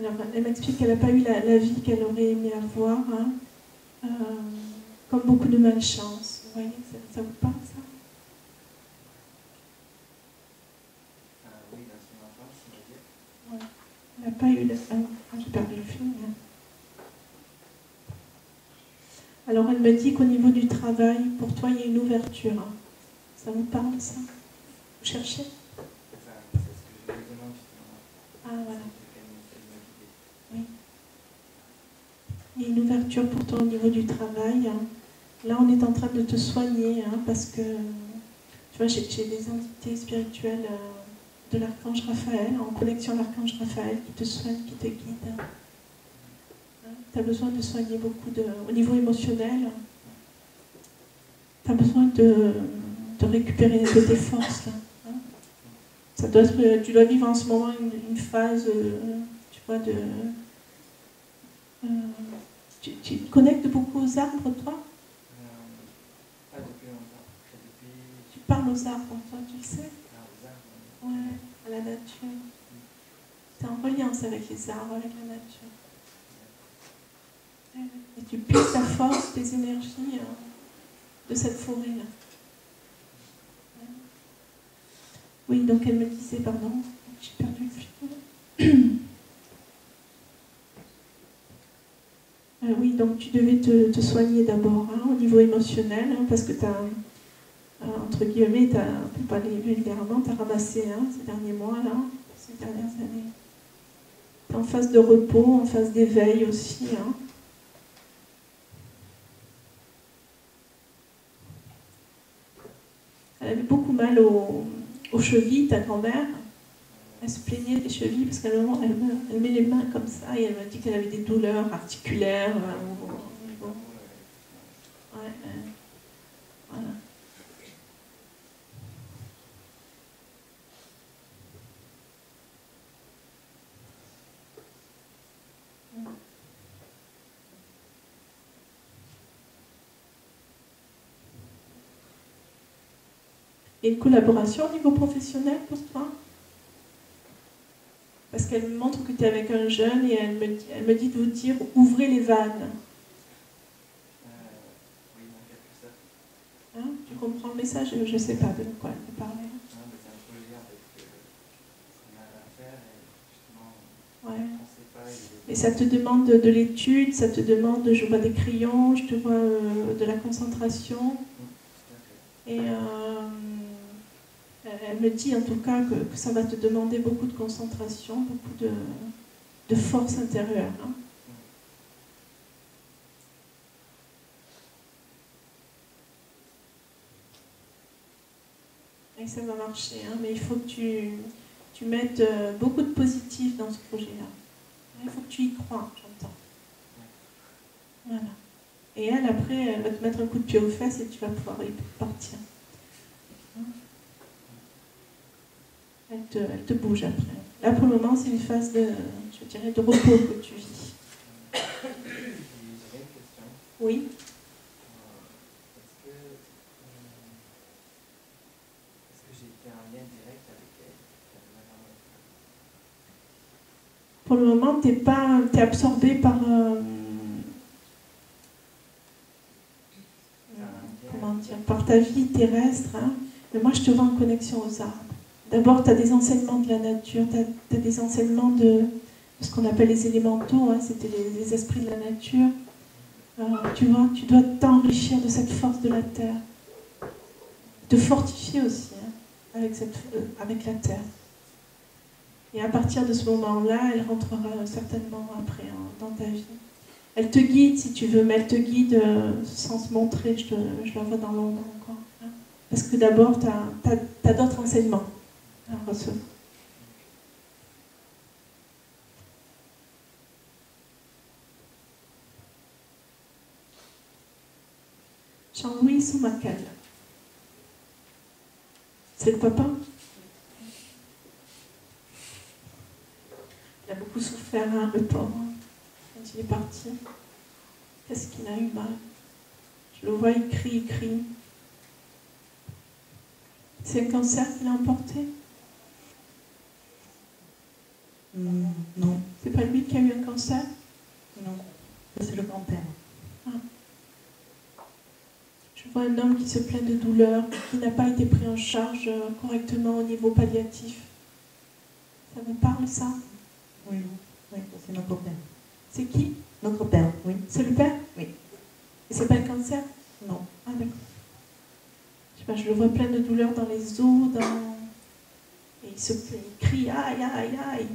alors, elle m'explique qu'elle n'a pas eu la vie qu'elle aurait aimé avoir. Hein. Comme beaucoup de malchance. Vous voyez, ça vous parle, ça? Oui, dans son enfance, on va dire. Ouais. Elle n'a pas eu... j'ai perdu le film. Hein. Alors, elle me dit qu'au niveau du travail, pour toi, il y a une ouverture. Hein. Ça vous parle, ça? Vous cherchez? C'est ce que je lui demande justement. Ah, voilà. C'est Oui. Il y a une ouverture pour toi au niveau du travail. Hein. Là, on est en train de te soigner, hein, parce que, tu vois, j'ai des entités spirituelles de l'archange Raphaël, en connexion à l'archange Raphaël, qui te soigne, qui te guide. Hein, tu as besoin de soigner beaucoup au niveau émotionnel. Tu as besoin de récupérer de tes forces. Là, hein. Ça doit être, tu dois vivre en ce moment une phase, tu vois, de... tu te connectes beaucoup aux arbres, toi? Pas depuis longtemps. Depuis... Tu parles aux arbres, toi, tu le sais? aux arbres. Ouais, à la nature. Tu es en reliance avec les arbres, avec la nature. Et tu puisses ta force, tes énergies de cette forêt-là. Oui, donc elle me disait, pardon, j'ai perdu le fil. Oui, donc tu devais te soigner d'abord au niveau émotionnel, parce que tu as, entre guillemets, pour parler vulgairement, tu as ramassé ces derniers mois, là, ces dernières années. Tu es en phase de repos, en phase d'éveil aussi. Elle avait beaucoup mal aux chevilles, ta grand-mère. Elle se plaignait des chevilles parce qu'à un moment, elle met les mains comme ça et elle m'a dit qu'elle avait des douleurs articulaires. Ouais, voilà. Et une collaboration au niveau professionnel pour toi? Parce qu'elle me montre que tu es avec un jeune et elle me dit de vous dire ouvrez les vannes. Oui, en quelque sorte. Tu comprends le message? Je ne sais pas de quoi elle peut parler. Non, mais c'est un peu lié avec ce qu'on a à faire et justement, Ouais. on ne sait pas. Et ça te demande de l'étude, ça te demande, je vois des crayons, je te vois de la concentration. Et elle me dit en tout cas que ça va te demander beaucoup de concentration, beaucoup de force intérieure. Et ça va marcher, mais il faut que tu mettes beaucoup de positif dans ce projet-là. Il faut que tu y crois, j'entends. Voilà. Et elle, après, elle va te mettre un coup de pied aux fesses et tu vas pouvoir y partir. Elle te bouge après. Là, pour le moment, c'est une phase de repos que tu vis. J'avais une question. Oui. Est-ce que j'ai été en lien direct avec elle? Pour le moment, t'es absorbé par comment dire, par ta vie terrestre. Mais moi, je te vois en connexion aux arbres. D'abord, tu as des enseignements de la nature, tu as des enseignements de ce qu'on appelle les élémentaux, c'était les esprits de la nature. Tu vois, tu dois t'enrichir de cette force de la terre. Te fortifier aussi avec la terre. Et à partir de ce moment-là, elle rentrera certainement après dans ta vie. Elle te guide si tu veux, mais elle te guide sans se montrer, je la vois dans l'ombre encore. Parce que d'abord, tu as d'autres enseignements à recevoir. Jean-Louis Soumacal. C'est le papa? Il a beaucoup souffert, le pauvre, quand il est parti. Qu'est-ce qu'il a eu mal? Je le vois, il crie, il crie. C'est un cancer qu'il a emporté? Non. C'est pas lui qui a eu un cancer? Non. C'est le grand-père. Je vois un homme qui se plaint de douleur, qui n'a pas été pris en charge correctement au niveau palliatif. Ça vous parle, ça? Oui, c'est notre père. C'est qui? Notre père, oui. C'est le père? Oui. Et c'est pas le cancer? Non. Ah, d'accord. Je sais pas, je le vois plein de douleurs dans les os, et il crie aïe, aïe, aïe.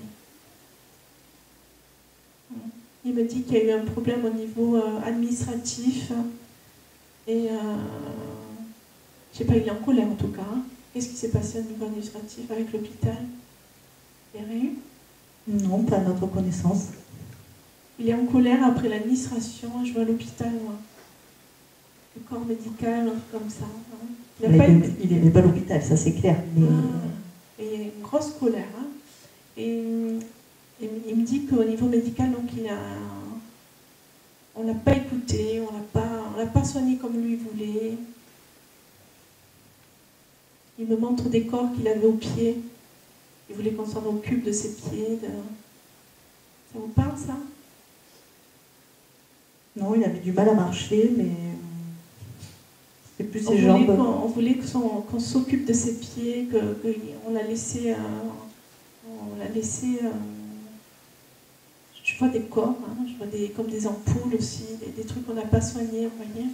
Il me dit qu'il y a eu un problème au niveau administratif. Et je sais pas, il est en colère en tout cas. Qu'est-ce qui s'est passé au niveau administratif avec l'hôpital? Il n'y a rien eu? Non, pas à notre connaissance. Il est en colère après l'administration, je vois l'hôpital, moi. Le corps médical, un truc comme ça. Il n'aimait pas l'hôpital, ça c'est clair. Mais... Et il y a une grosse colère. Et il me dit qu'au niveau médical, donc on l'a pas écouté, on l'a pas soigné comme lui voulait. Il me montre des corps qu'il avait aux pieds. Il voulait qu'on s'en occupe de ses pieds. Ça vous parle, ça? Non, il avait du mal à marcher, mais C'est plus On ses voulait jambes. qu'on voulait qu'on s'occupe de ses pieds, on l'a laissé, je vois des corps, hein, je vois comme des ampoules aussi, des trucs qu'on n'a pas soignés, vous voyez.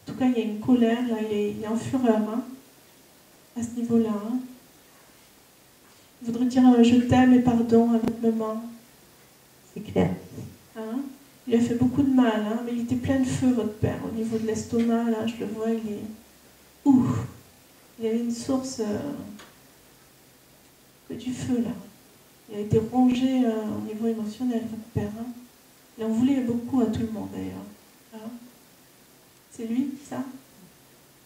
En tout cas, il y a une colère, là, il est en fureur, hein, à ce niveau-là. Hein. Il voudrait dire je t'aime et pardon à votre maman. C'est clair. Hein. Il a fait beaucoup de mal, hein, mais il était plein de feu, votre père, au niveau de l'estomac, là, je le vois, il est... Ouh. Il avait une source que du feu, là. Il a été rongé au niveau émotionnel, votre père. Hein. Il en voulait beaucoup à tout le monde, d'ailleurs. Hein. C'est lui, ça?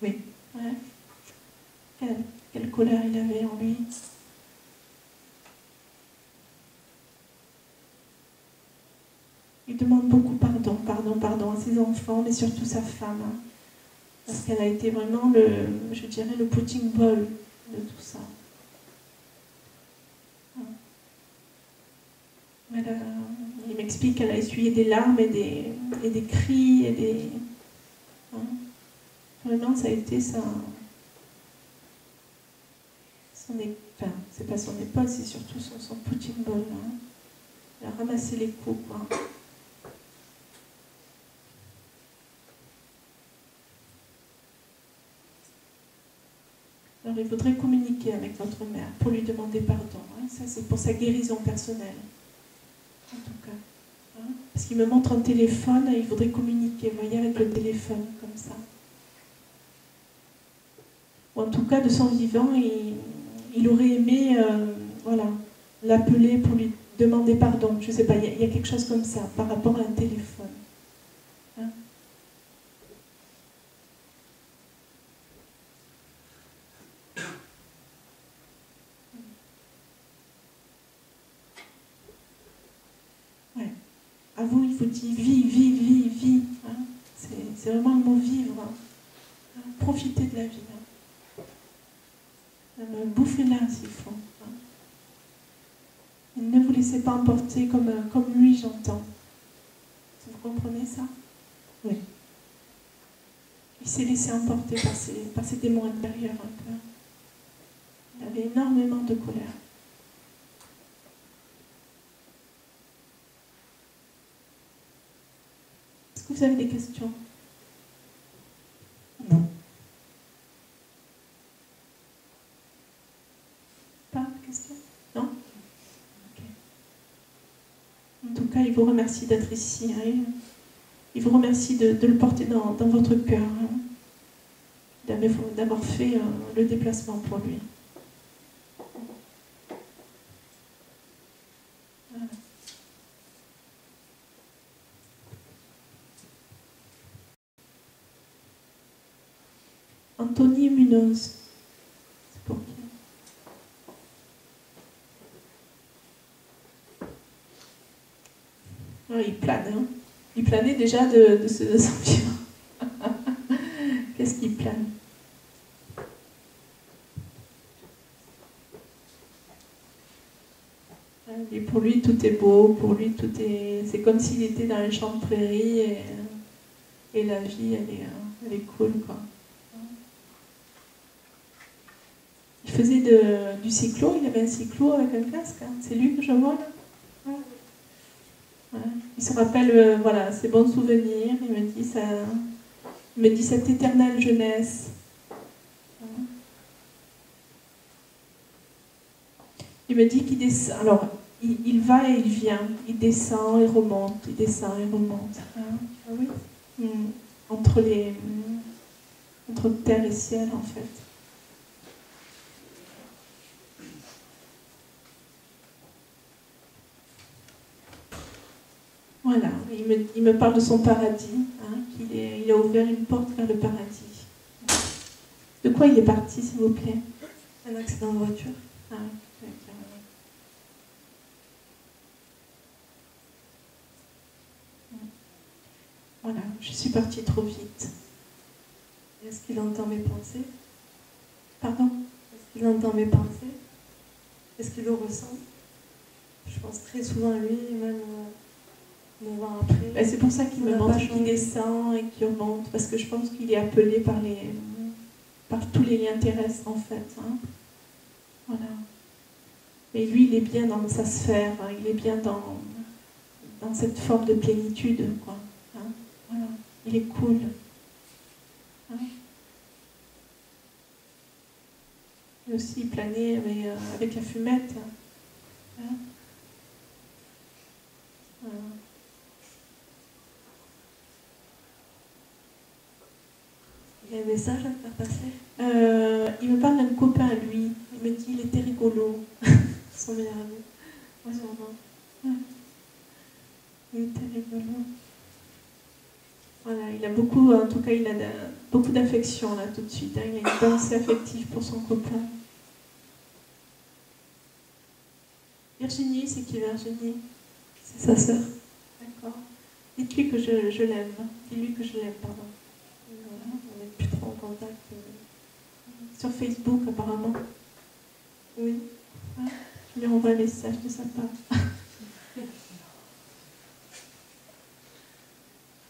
Oui. Ouais. Quelle colère il avait en lui. Il demande beaucoup pardon à ses enfants, mais surtout sa femme. Hein. Parce qu'elle a été vraiment je dirais, le punching ball de tout ça. Il m'explique qu'elle a essuyé des larmes et des cris et des... Hein. Vraiment, ça a été ça. Enfin, c'est pas son épaule, c'est surtout son punching ball. Hein. Il a ramassé les coups, quoi. Alors, il voudrait communiquer avec votre mère pour lui demander pardon. Hein. Ça, c'est pour sa guérison personnelle. En tout cas. Hein. Parce qu'il me montre un téléphone et il voudrait communiquer, vous voyez, avec le téléphone, comme ça. Ou en tout cas, de son vivant, il aurait aimé voilà, l'appeler pour lui demander pardon. Je ne sais pas, il y a quelque chose comme ça par rapport à un téléphone. Hein. Ouais. À vous, il vous dit vis. Hein. C'est vraiment le mot vivre. Hein. Profitez de la vie. Hein. Bouffez-la s'il faut. Hein. Et ne vous laissez pas emporter comme lui, j'entends. Vous comprenez ça? Oui. Il s'est laissé emporter par ses démons intérieurs un peu. Il avait énormément de colère. Est-ce que vous avez des questions? Non. Pas de questions? Non? Ok. En tout cas, il vous remercie d'être ici. Hein. Il vous remercie de le porter dans votre cœur. Hein. D'avoir fait le déplacement pour lui. Voilà. Anthony Munoz. C'est pour qui? Ah, il plane, hein. Il planait déjà de son vivant. Qu'est-ce qu'il plane? Et pour lui, tout est beau, pour lui, tout est... C'est comme s'il était dans un champ de prairie et la vie, elle est cool, quoi. Il faisait du cyclo, il avait un cyclo avec un casque, hein. C'est lui que je vois, là. Ouais. Il se rappelle, voilà, ses bons souvenirs, il me dit cette éternelle jeunesse. Il me dit qu'il descend, alors il va et il vient, il descend et remonte, il descend et remonte. Hein. Ah oui. Entre terre et ciel, en fait. Voilà, il me parle de son paradis, hein, il a ouvert une porte vers le paradis. De quoi il est parti, s'il vous plaît? Un accident de voiture. Ah, voilà, je suis partie trop vite. Est-ce qu'il entend mes pensées? Pardon? Est-ce qu'il entend mes pensées? Est-ce qu'il le ressent? Je pense très souvent à lui, même on va après. Ben, c'est pour ça qu'il On me n'a montre pas qu'il changé. descend et qu'il remonte, parce que je pense qu'il est appelé par tous les liens terrestres, en fait. Hein. Voilà. Mais lui, il est bien dans sa sphère, hein, il est bien dans cette forme de plénitude, quoi. Hein. Voilà. Il est cool. Hein. Et aussi planer avec la fumette. Hein. Voilà. Il y a un message à faire passer. Il me parle d'un copain à lui. Il me dit il était rigolo. Son meilleur ami. Ouais, sûrement. Ouais. Il était rigolo. Voilà, il a beaucoup, en tout cas, il a beaucoup d'affection là tout de suite. Hein. Il a une pensée affective pour son copain. Virginie, c'est qui Virginie? C'est sa sœur. D'accord. Dites-lui que je l'aime. Dis-lui que je l'aime, pardon. Voilà, on n'est plus trop en contact. Sur Facebook, apparemment. Oui. Ouais. Je lui envoie un message de sa part.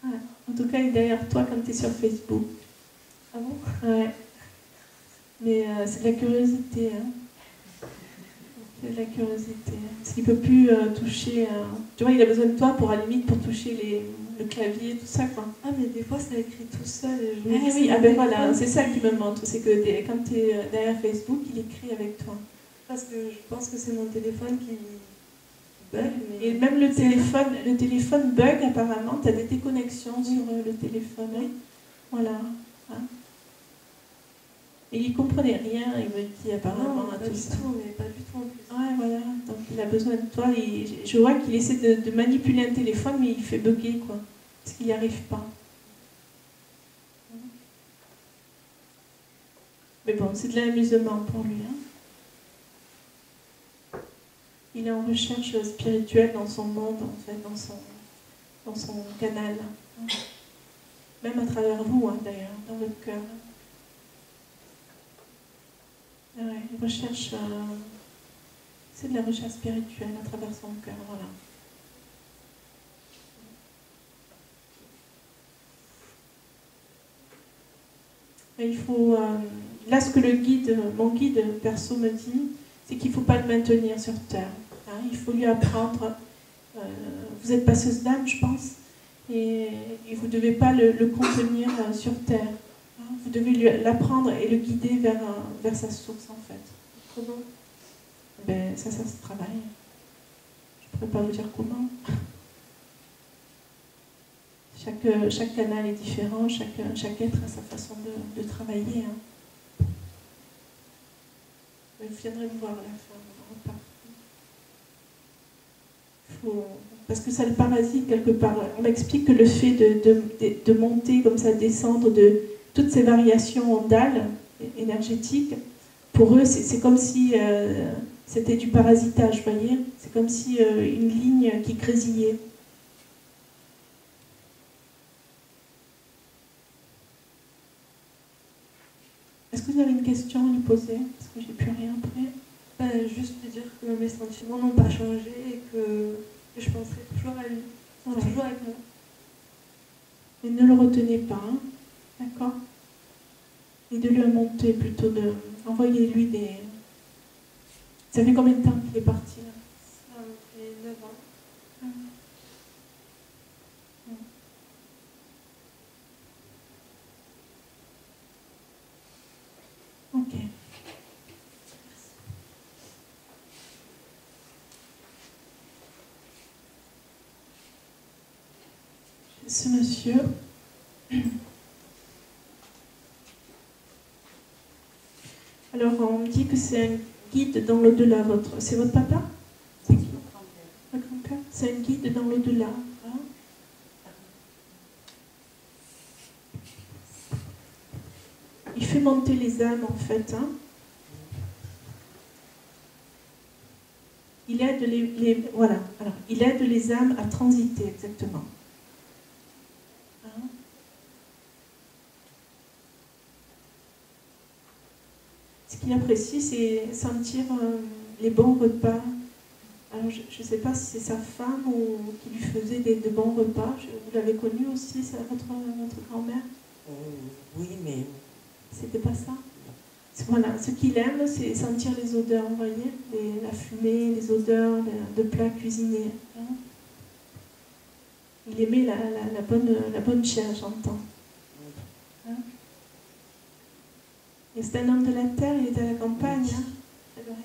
Ouais. En tout cas, il est derrière toi quand tu es sur Facebook. Ah bon? Ouais. Mais c'est de la curiosité. Hein. C'est de la curiosité. Parce qu'il ne peut plus toucher. Tu vois, il a besoin de toi pour, à la limite, pour toucher le clavier, tout ça, quoi. Ah, mais des fois, ça écrit tout seul. Et je me Ah dis, oui, c'est ah mon ben voilà, téléphone. c'est ça qui me montre. C'est que quand tu es derrière Facebook, il écrit avec toi. Parce que je pense que c'est mon téléphone qui bug. Mais... Et même le téléphone bug, apparemment. Tu as des déconnexions sur le téléphone. Oui. Voilà. Hein. Et il comprenait rien, il me dit apparemment Non, à pas tout du ça. tout, mais pas du tout en plus. Ouais, voilà. Donc il a besoin de toi. Je vois qu'il essaie de manipuler un téléphone, mais il fait bugger, quoi. Parce qu'il n'y arrive pas. Mais bon, c'est de l'amusement pour lui. Hein. Il est en recherche spirituelle dans son monde, en fait, dans son canal. Hein. Même à travers vous, hein, d'ailleurs, dans votre cœur. Ouais, il recherche. C'est de la recherche spirituelle à travers son cœur, voilà. Et il faut. Là, ce que mon guide perso me dit, c'est qu'il ne faut pas le maintenir sur Terre. Hein, il faut lui apprendre. Vous êtes passeuse d'âme, je pense, et vous ne devez pas le contenir sur Terre. Hein, vous devez l'apprendre et le guider vers sa source, en fait. Comment? Ben, ça se travaille. Je ne pourrais pas vous dire comment. Chaque canal est différent, chaque être a sa façon de travailler. Hein. Mais vous viendrez me voir à la fin. Parce que ça le parasite quelque part. On m'explique que le fait de monter comme ça, descendre de toutes ces variations ondales énergétiques, pour eux, c'est comme si c'était du parasitage, vous voyez. C'est comme si une ligne qui grésillait. Est-ce que vous avez une question à lui poser? Parce que j'ai plus rien après. Ben, juste lui dire que mes sentiments n'ont pas changé et que je penserai toujours à lui. Voilà. Toujours avec moi. Et ne le retenez pas, hein. D'accord? Et de lui monter plutôt, envoyez-lui des... Ça fait combien de temps qu'il est parti là? Ça me fait 9 ans. Ok. Ce monsieur, alors on me dit que c'est un guide dans l'au-delà. C'est votre papa? C'est qui? Votre grand-père. C'est un guide dans l'au-delà. Hein? Il fait monter les âmes en fait. Hein? Il aide voilà. Alors, il aide les âmes à transiter exactement. Hein? Ce qu'il apprécie, c'est sentir les bons repas Alors je ne sais pas si c'est sa femme ou qui lui faisait de bons repas. Vous l'avez connu aussi, c'est votre grand-mère? Oui, mais C'était pas ça? Voilà, ce qu'il aime, c'est sentir les odeurs, vous voyez, la fumée, les odeurs de plats cuisinés. Hein. Il aimait la bonne chair, j'entends. Hein. Et c'est un homme de la terre, il était à la campagne. Hein. C'est vrai.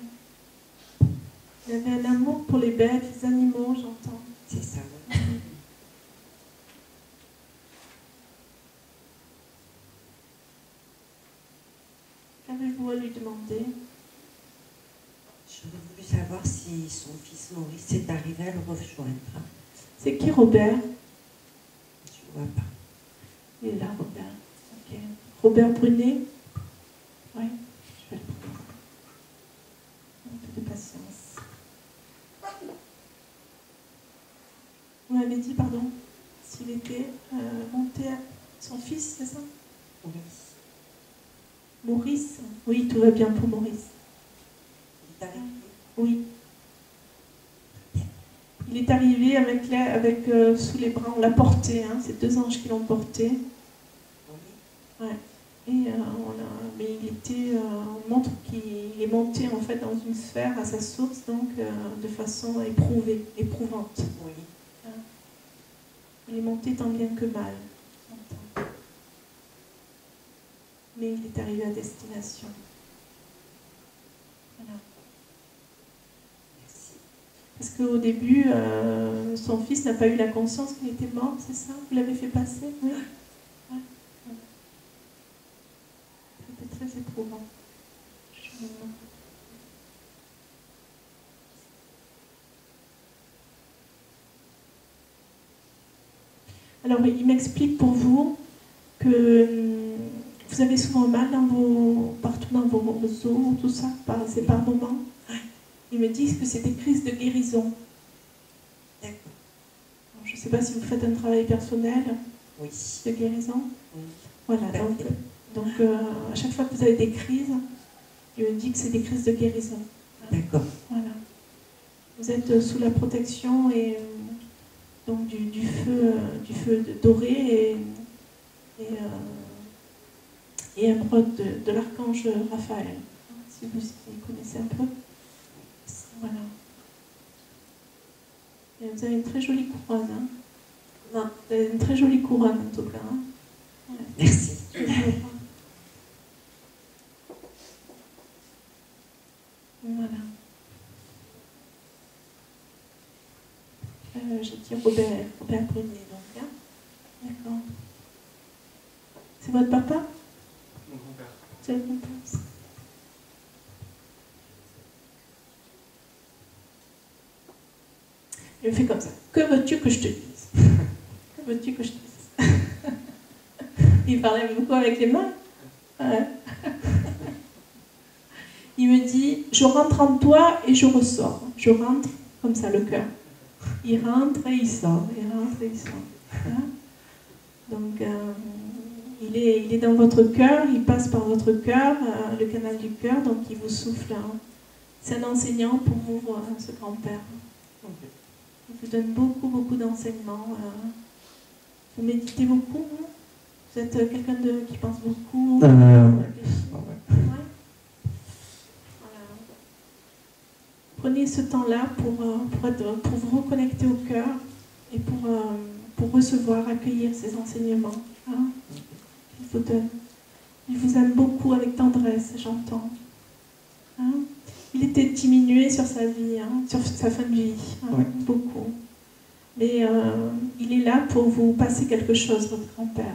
Il avait un amour pour les bêtes, les animaux, j'entends. c'est ça. Qu'avez-vous à lui demander? J'aurais voulu savoir si son fils Maurice est arrivé à le rejoindre. C'est qui Robert? Je ne vois pas. Il est là, Robert. Ok. Robert Brunet? Oui, je vais le prendre. Un peu de patience. Vous m'avez dit, pardon, s'il était monté à son fils, c'est ça? Oui. Maurice? Oui, tout va bien pour Maurice. Il est arrivé. Oui. Il est arrivé avec sous les bras, on l'a porté, hein, c'est 2 anges qui l'ont porté. Oui. Ouais. Et mais il était, on montre qu'il est monté en fait dans une sphère à sa source, donc de façon éprouvante. Oui. Il est monté tant bien que mal. Mais il est arrivé à destination. Voilà. Merci. Parce qu'au début, son fils n'a pas eu la conscience qu'il était mort, c'est ça? Vous l'avez fait passer? Oui. Ouais. C'était très éprouvant. Alors, il m'explique pour vous que vous avez souvent mal partout dans vos os, tout ça, c'est par moments. Ils me disent que c'est des crises de guérison. D'accord. Je ne sais pas si vous faites un travail personnel Oui. de guérison. Oui. Voilà, donc à chaque fois que vous avez des crises, il me dit que c'est des crises de guérison. D'accord. Voilà. Vous êtes sous la protection et donc du feu doré et émeraude de l'archange Raphaël, si vous connaissez un peu. Voilà. Et vous avez une très jolie couronne. Hein. Non, vous avez une très jolie couronne en tout cas. Hein. Ouais. Merci. Voilà. J'ai dit Robert Brunet, donc. Hein. D'accord. C'est votre papa? Mon grand-père. C'est votre papa. Il me fait comme ça. Que veux-tu que je te dise? Que veux-tu que je te dise? Il parlait beaucoup avec les mains. Ouais. Il me dit, je rentre en toi et je ressors. Je rentre comme ça, le cœur. Il rentre et il sort. Il rentre et il sort. Hein? Donc, il est dans votre cœur, il passe par votre cœur, le canal du cœur, donc il vous souffle. Hein. C'est un enseignant pour vous, ce grand-père. Okay. Il vous donne beaucoup, beaucoup d'enseignements. Vous méditez beaucoup, hein? Vous êtes quelqu'un qui pense beaucoup. Ouais. Ouais. Voilà. Prenez ce temps-là pour vous reconnecter au cœur et pour recevoir, accueillir ces enseignements. Hein, qu'il vous donne. Il vous aime beaucoup avec tendresse, j'entends. Hein, il était diminué sur sa vie, hein, sur sa fin de vie, hein, ouais. Beaucoup. Mais il est là pour vous passer quelque chose, votre grand-père.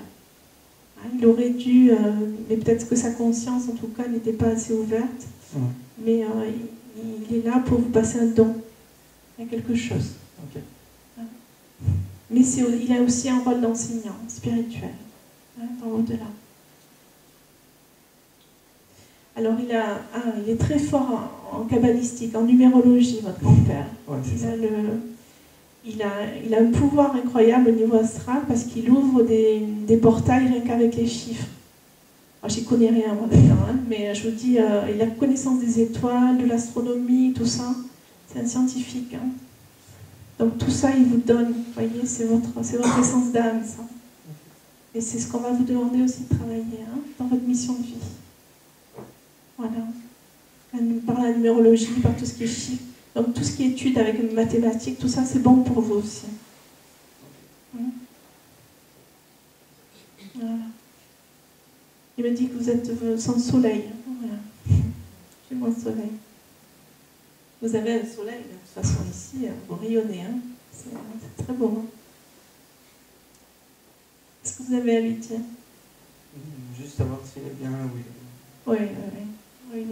Hein, il aurait dû, mais peut-être que sa conscience, en tout cas, n'était pas assez ouverte. Ouais. Mais il est là pour vous passer un don. Il y a quelque chose. Okay. Hein. Mais il a aussi un rôle d'enseignant spirituel, hein, dans l'au-delà. Alors il est très fort en kabbalistique, en numérologie, votre grand-père. Ouais, Il a un pouvoir incroyable au niveau astral parce qu'il ouvre des portails rien qu'avec les chiffres. Moi, j'y connais rien, moi, d'ailleurs, hein, mais je vous dis, il a connaissance des étoiles, de l'astronomie, tout ça. C'est un scientifique. Hein. Donc tout ça, il vous donne, vous voyez, c'est votre essence d'âme, ça. Et c'est ce qu'on va vous demander aussi de travailler hein, dans votre mission de vie. Voilà. Par la numérologie, par tout ce qui est chiffre. Donc tout ce qui est études avec mathématiques, tout ça, c'est bon pour vous aussi. Voilà. Il me dit que vous êtes sans soleil. Voilà. J'ai mon soleil. Vous avez un soleil, de toute façon, ici, vous rayonnez. Hein. C'est très beau. Hein. Est-ce que vous avez à lui dire? Juste savoir s'il est bien là où il est. Oui, oui, oui.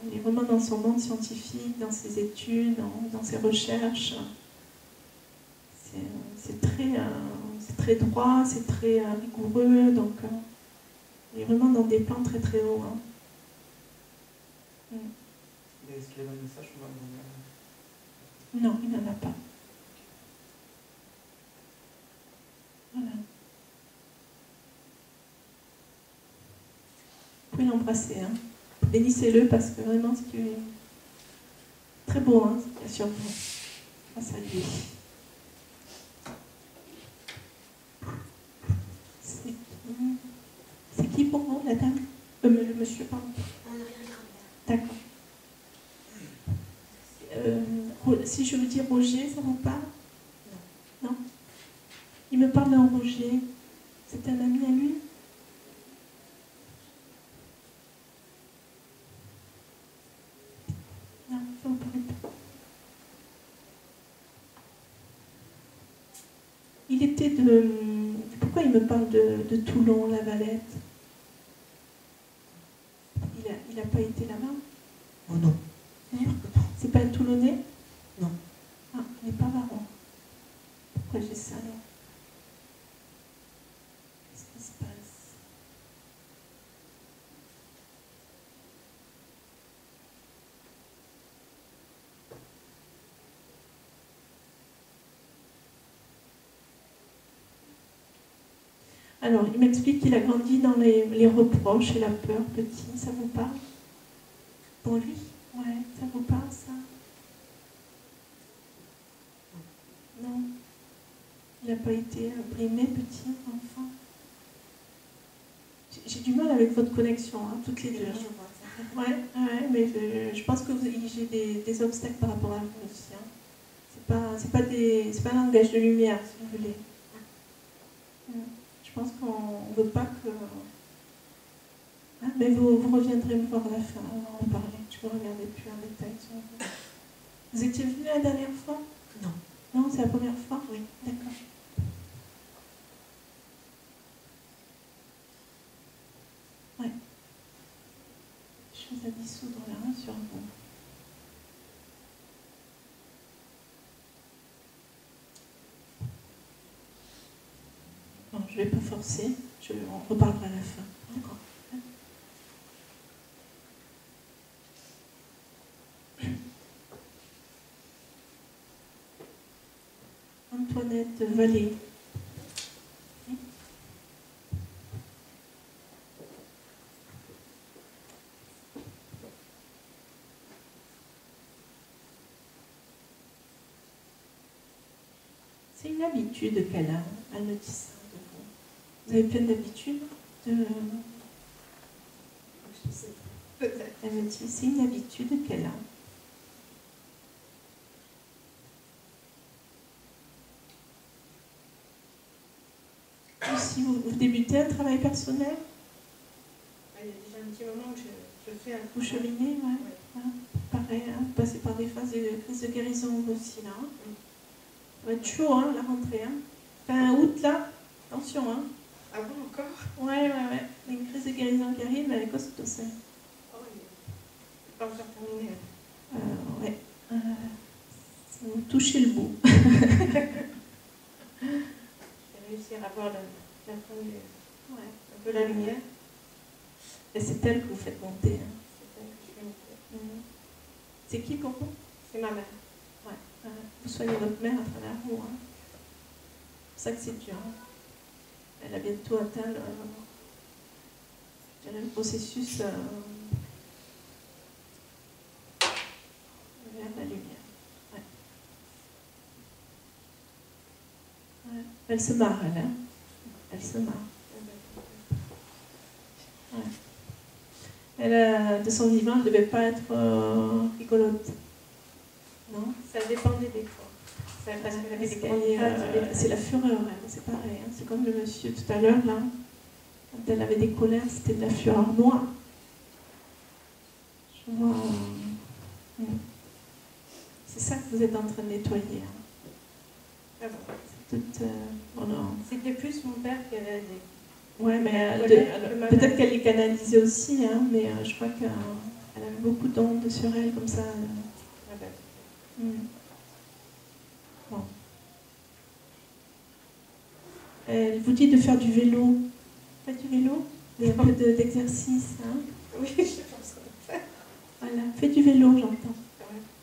Il est vraiment dans son monde scientifique, dans ses études, dans ses recherches. C'est très droit, c'est très rigoureux, donc il est vraiment dans des plans très très hauts. Hein. Est-ce qu'il y a un message ou pas? Non, il n'en a pas. Voilà. Vous pouvez l'embrasser. Hein. Bénissez-le parce que vraiment, c'est très beau, hein, bien sûr, grâce à lui. C'est qui pour vous, la dame? Le monsieur, pardon. D'accord. Si je veux dire Roger, ça vous parle? Non. Il me parle d'un Roger. C'est un ami à lui? Non, ça vous parle pas. Il était de... Pourquoi il me parle de Toulon, la Valette? Il n'a pas été là-bas? Oh non. C'est pas un Toulonnais? Non. Ah, il n'est pas marrant. Pourquoi j'ai ça alors? Qu'est-ce qui se passe? Alors, il m'explique qu'il a grandi dans les reproches et la peur petit. Ça vous parle? Pour lui? Ouais, ça vous parle ça? Non. Il n'a pas été imprimé petit, enfant. J'ai du mal avec votre connexion, hein, toutes les deux. Ouais, mais je pense que j'ai des obstacles par rapport à vous aussi. Hein. C'est pas un langage de lumière, si vous voulez. Je pense qu'on ne veut pas que... Hein, mais vous reviendrez me voir à la fin, on va en parler. Je ne vais regarder plus en détail sur vous. Vous étiez venu la dernière fois? Non. Non, c'est la première fois? Oui, d'accord. Ouais. Chose à dissoudre là, hein, sur vous. Bon, je ne vais pas forcer, on reparlera à la fin. D'accord. Antoinette Vallée. C'est une habitude qu'elle a, elle me dit ça de vous. Vous avez plein d'habitudes Elle me dit, c'est une habitude qu'elle a. Si vous débutez un travail personnel? Il y a déjà un petit moment que je fais un... Vous cheminez, ouais. Voilà. Pareil, hein, vous passez par des phases de guérison aussi, là. Hein. Ça va être chaud, hein, la rentrée. Hein. Fin août, là, attention. Hein. Ah bon, encore? Ouais. Une crise de guérison qui arrive, elle est costaud, ça. Oh, il n'est pas encore terminé. Ouais. Vous touchez le bout. Je vais réussir à voir la fin un peu la lumière. Et c'est elle que vous faites monter. Hein. C'est elle que je fais monter. C'est qui pour vous? C'est ma mère. Ouais. Vous soignez votre mère à travers vous. Hein. C'est pour ça que c'est dur. Hein. Elle a bientôt atteint le processus vers la lumière. Elle se marre, elle. Hein. Elle se marre. Ouais. Elle, de son vivant, elle ne devait pas être rigolote. Non? Ça dépendait des fois. Parce qu'elle avait des grandes c'est la fureur, elle, c'est pareil. Hein. C'est comme le monsieur tout à l'heure, là. Quand elle avait des colères, c'était de la fureur noire. Je vois. C'est ça que vous êtes en train de nettoyer. Hein. C'était plus mon père qui avait des... Ouais, mais peut-être qu'elle les canalisait aussi, hein, mais je crois qu'elle avait beaucoup d'ondes sur elle, comme ça. Bon. Elle vous dit de faire du vélo. Faites du vélo? Un peu d'exercice. Hein. Oui, je pense qu'on fait. Voilà, fais du vélo, j'entends.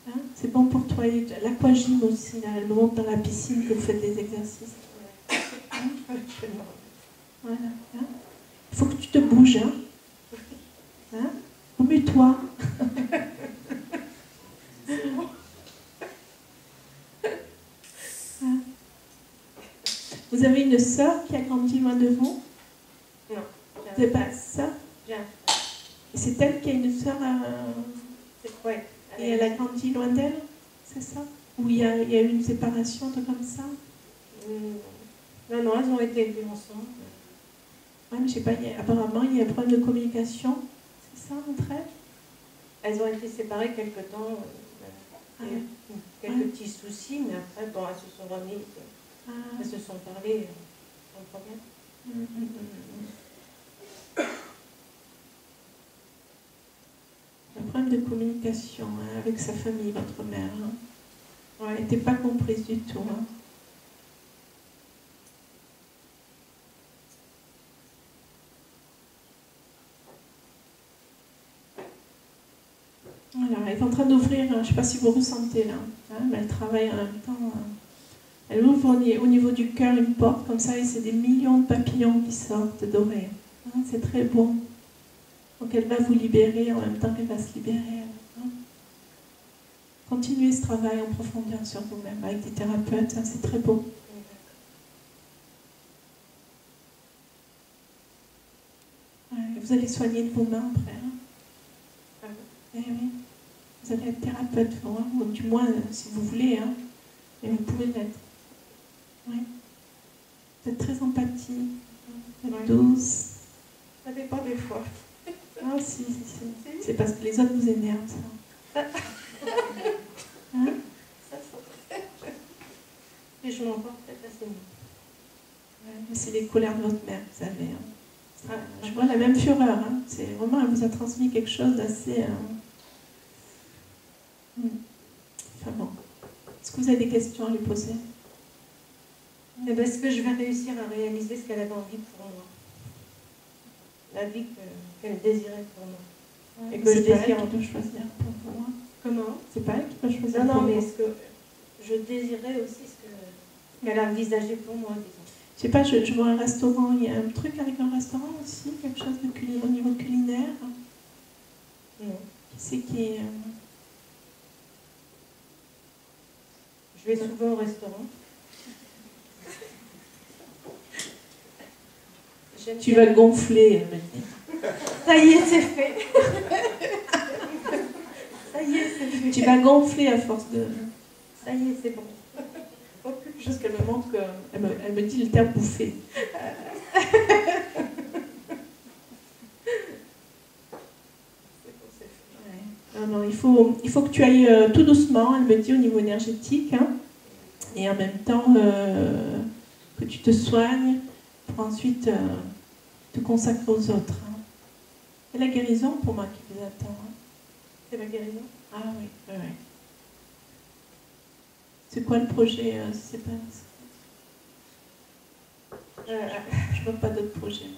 Hein, c'est bon pour toi. L'aquagym aussi, là, le moment dans la piscine que vous faites des exercices. Hein. Voilà. Hein. Il faut que tu te bouges. Hein. Hein. Remue-toi. Hein. Vous avez une sœur qui a grandi loin de vous? Non. Vous n'avez pas de sœur? J'ai un frère. Et c'est elle qui a une sœur Ouais. et elle a grandi loin d'elle? C'est ça? Ou il y a eu une séparation de comme ça? Non, non, elles ont été élevées ensemble. Oui, mais je sais pas, apparemment il y a un problème de communication, c'est ça entre elles? Elles ont été séparées quelque temps, quelques petits soucis, mais après, bon, elles se sont remises, elles se sont parlé sans problème. Un problème de communication hein, avec sa famille, votre mère. Hein. Ouais, elle n'était pas comprise du tout. Hein. Voilà, elle est en train d'ouvrir, je ne sais pas si vous ressentez là, hein, mais elle travaille en même temps. Elle ouvre au niveau du cœur une porte, comme ça, et c'est des millions de papillons qui sortent dorés. Hein, c'est très bon. Donc elle va vous libérer en même temps qu'elle va se libérer. Hein. Continuez ce travail en profondeur sur vous-même avec des thérapeutes, hein, c'est très beau. Ouais, vous allez soigner de vos mains après. Hein. Eh oui. Vous allez être thérapeute, hein, ou du moins si vous voulez, hein, mais vous pouvez l'être. Oui. Vous êtes très empathique, vous êtes douce. Ça dépend des fois. Ah si. C'est parce que les autres vous énervent, ça. Hein? Et je m'en porte très facilement. Ouais, c'est les colères de votre mère, vous savez. Hein. Je vois la même fureur. Hein. C'est vraiment, elle vous a transmis quelque chose d'assez... Enfin bon. Est-ce que vous avez des questions à lui poser? Est-ce que je vais réussir à réaliser ce qu'elle avait envie pour moi? La vie qu'elle désirait pour moi. Ouais, et que je désire qui doit choisir pour moi. Comment? C'est pas elle qui doit choisir. Non, mais est-ce que je désirais aussi ce qu'elle a envisagé pour moi, disons. Je sais pas, je vois un restaurant, il y a un truc avec un restaurant aussi, quelque chose de au niveau culinaire. Non. Qui c'est qui est... Je vais souvent au restaurant. Tu vas gonfler, elle me dit. Ça y est, c'est fait. Ça y est, c'est fait. Tu vas gonfler à force de... Ça y est, c'est bon. Quelque chose qu'elle me montre, elle me dit le terme bouffer. Non, il faut que tu ailles tout doucement, elle me dit, au niveau énergétique, hein, et en même temps que tu te soignes pour ensuite te consacrer aux autres. Hein. C'est la guérison pour moi qui vous attend. Hein. C'est la guérison? Ah oui, oui, oui. C'est quoi le projet c'est pas... Je ne vois pas d'autres projets.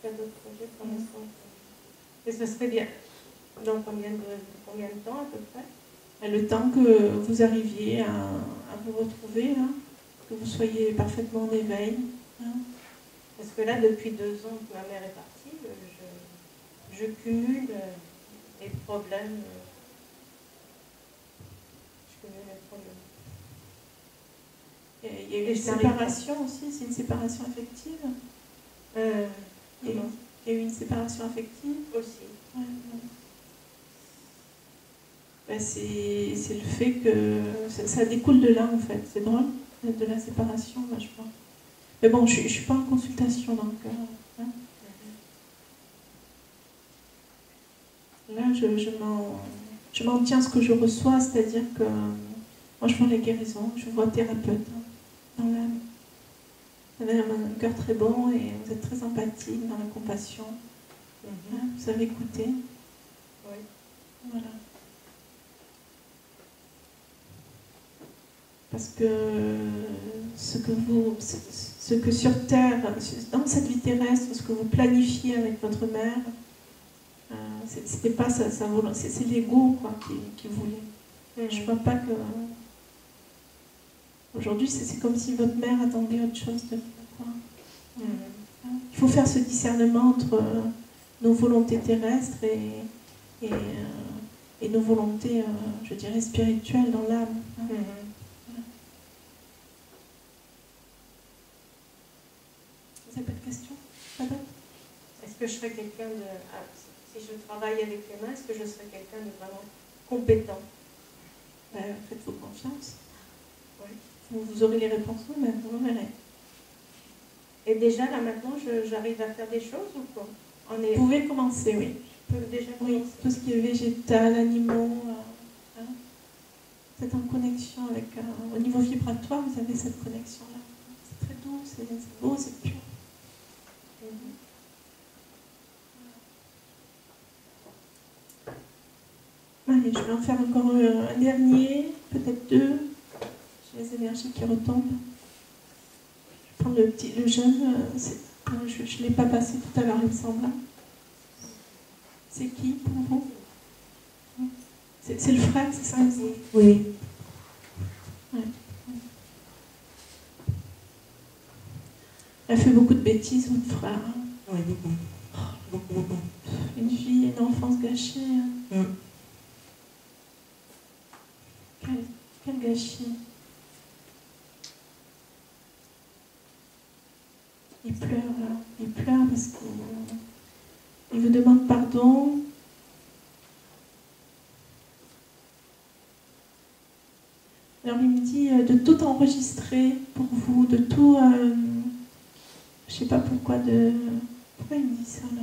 Pas d'autres projets pour l'instant. Et ce serait bien. Dans combien de temps à peu près? Le temps que vous arriviez à vous retrouver, hein, que vous soyez parfaitement en éveil. Hein. Parce que là, depuis 2 ans que ma mère est partie, je cumule les problèmes. Je cumule les problèmes. il y a eu une séparation aussi, c'est une séparation affective. Il y a eu une séparation affective aussi. Ouais, ouais. Ben, c'est le fait que ça découle de là en fait, c'est drôle, de la séparation, moi, je pense. Mais bon, je ne suis pas en consultation donc. Hein. Là, je m'en tiens à ce que je reçois, c'est-à-dire que moi je vois les guérisons, je vois thérapeute dans l'âme. Vous avez un cœur très bon et vous êtes très empathique dans la compassion. Hein, vous savez écouter. Oui. Voilà. Parce que ce que sur Terre, dans cette vie terrestre, ce que vous planifiez avec votre mère, c'était pas sa volonté, c'est l'ego quoi qui voulait. Je vois pas que. Aujourd'hui, c'est comme si votre mère attendait autre chose de vous, quoi. Il faut faire ce discernement entre nos volontés terrestres et nos volontés, je dirais, spirituelles dans l'âme. Hein. Vous n'avez pas de questions? Pas d'autres? Est-ce que je serais quelqu'un de... si je travaille avec les mains, est-ce que je serais quelqu'un de vraiment compétent? Faites-vous confiance. Oui. Vous aurez les réponses vous-même, vous verrez. Et déjà, là, maintenant, j'arrive à faire des choses ou quoi? Vous pouvez commencer, oui. Je peux déjà commencer. Oui, tout ce qui est végétal, animaux. Hein. Vous êtes en connexion avec... au niveau vibratoire, vous avez cette connexion-là. C'est très doux, c'est beau, c'est pur. Allez, je vais en faire encore un dernier, peut-être deux. J'ai les énergies qui retombent. Je prends le jeune. Je ne l'ai pas passé tout à l'heure, il me semble. C'est qui pour vous? C'est le frère, c'est ça? Oui. Ouais. Elle fait beaucoup de bêtises, votre frère. Hein. Oui, beaucoup. Beaucoup. Une vie, une enfance gâchée. Hein. Quel gâchis. Il pleure, là. Il pleure parce qu'il vous demande pardon. Alors il me dit de tout enregistrer pour vous, de tout... je sais pas pourquoi il me dit ça, là?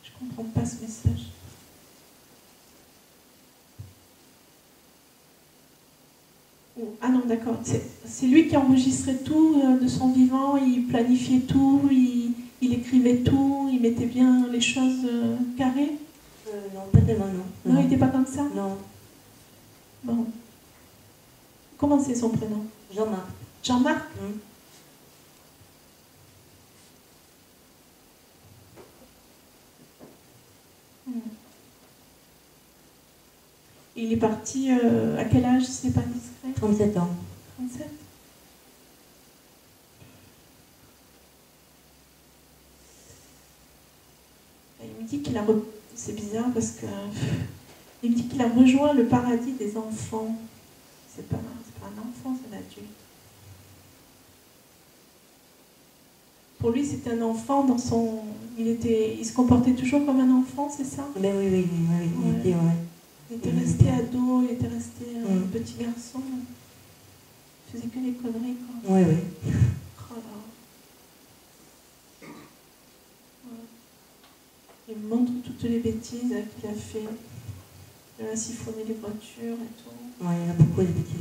Je comprends pas ce message. Ah non, d'accord. C'est lui qui enregistrait tout de son vivant, il planifiait tout, il écrivait tout, il mettait bien les choses carrées. Non, pas tellement, non. Non, il n'était pas comme ça? Non. Bon. Comment c'est son prénom? Jean-Marc. Jean-Marc? Il est parti à quel âge, si c'est pas discret? 37 ans. 37? Il me dit qu'il a... C'est bizarre parce que... Il me dit qu'il a rejoint le paradis des enfants. C'est pas un enfant, c'est un adulte. Pour lui, c'était un enfant dans son... Il se comportait toujours comme un enfant, c'est ça? Mais oui. Ouais. Il était resté ado, il était resté petit garçon. Il faisait que des conneries, quoi. Oui. Oh là. Ouais. Il me montre toutes les bêtises qu'il a fait. Il a siphonné les voitures et tout. Oui, il y en a beaucoup de bêtises.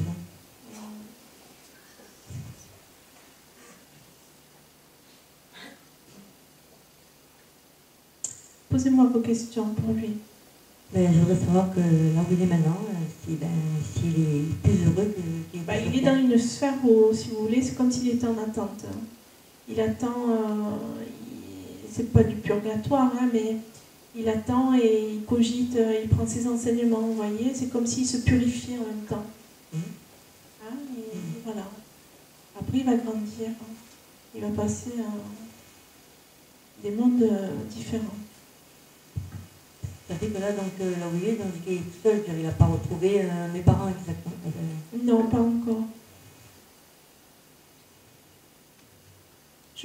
Posez-moi vos questions pour lui. Ben, je voudrais savoir que là où il est maintenant, s'il est plus heureux qu'il est. Il est dans une sphère où, si vous voulez, c'est comme s'il était en attente. Il attend, c'est pas du purgatoire, hein, mais il attend et il cogite, il prend ses enseignements, vous voyez, c'est comme s'il se purifiait en même temps. Hein, et voilà. Après, il va grandir, il va passer à des mondes différents. Ça ça fait que là, donc, là où il est, donc, il est tout seul, il n'a pas retrouvé mes parents exactement. Non, pas encore.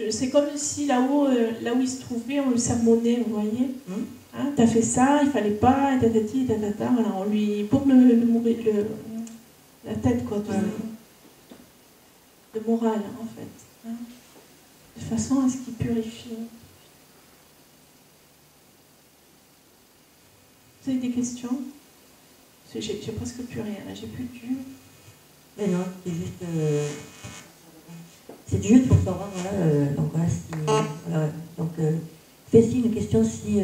C'est comme si là-haut, là où il se trouvait, on le sermonnait, vous voyez. Hein, t'as fait ça, il fallait pas, tatati, tatata, voilà, on lui bourre la tête, quoi, de morale, en fait. Hein, de façon à ce qu'il purifie. Vous avez des questions? J'ai presque plus rien, là, j'ai plus du... Mais non, c'est juste... c'est juste pour savoir, voilà, donc voilà, si... voilà, donc, fais aussi une question si...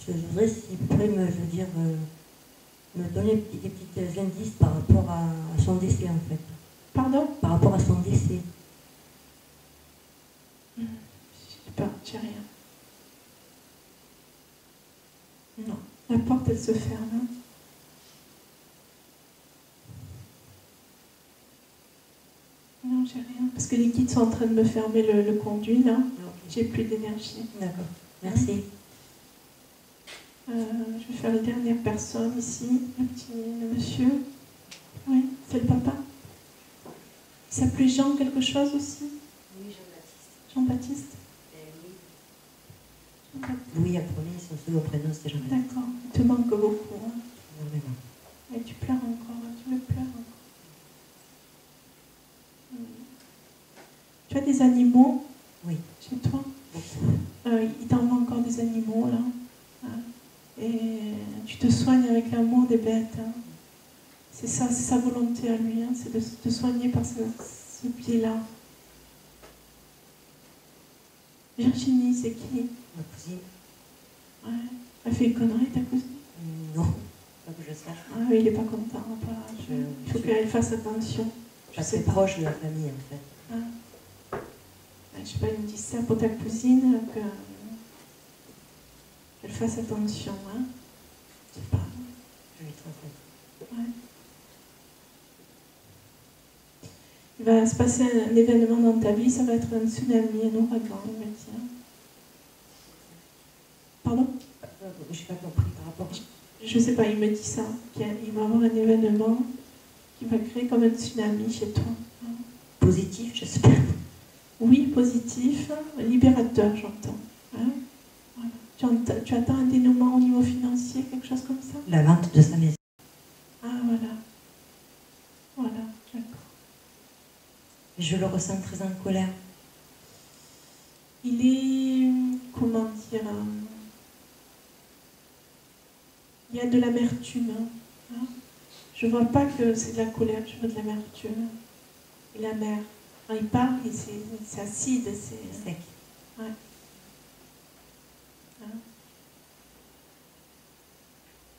je voudrais, s'il pourrait me, je veux dire, me donner des petits indices par rapport à son décès, en fait. Pardon? Par rapport à son décès. Je sais pas, j'ai rien. Non, la porte, elle se ferme. Hein. Non, j'ai rien. Parce que les guides sont en train de me fermer le conduit, là. J'ai plus d'énergie. D'accord, merci. Je vais faire la dernière personne ici, le monsieur. Oui, c'est le papa. Il s'appelait Jean quelque chose aussi? Oui, Jean-Baptiste. Jean-Baptiste? Louis Apprenez, son second prénom, c'est Jean-Baptiste. D'accord, il te manque beaucoup. Hein. Énormément. Et tu pleures encore, tu me pleures encore. Tu as des animaux? Oui. Chez toi? Il t'en va encore des animaux, là. Hein. Et tu te soignes avec l'amour des bêtes. Hein. C'est ça, c'est sa volonté à lui, hein, c'est de te soigner par ce pied-là. Virginie, c'est qui? Ma cousine. Ouais. Elle fait une connerie, ta cousine? Non, pas que je sache. Ah oui, il n'est pas content. Il faut qu'elle fasse attention. Je suis proche de la famille, en fait. Ah. Je sais pas, il me dit ça pour ta cousine, qu'elle fasse attention. Hein. Je sais pas. Je lui transmets. Ouais. Il va se passer un événement dans ta vie, ça va être un tsunami, un ouragan, il me dit. Hein. Pardon? Je n'ai pas compris par rapport à... Je ne sais pas, il me dit ça, qu'il va y avoir un événement qui va créer comme un tsunami chez toi. Hein. Positif, j'espère. Oui, positif, libérateur, j'entends. Hein. Voilà. Tu attends un dénouement au niveau financier, quelque chose comme ça? La vente de sa maison. Ah, voilà. Voilà, d'accord. Je le ressens très en colère. Il est, comment dire, il y a de l'amertume. Hein. Je ne vois pas que c'est de la colère, je vois de l'amertume. Il est amer. Quand il parle, c'est acide, c'est sec. Ouais. Hein.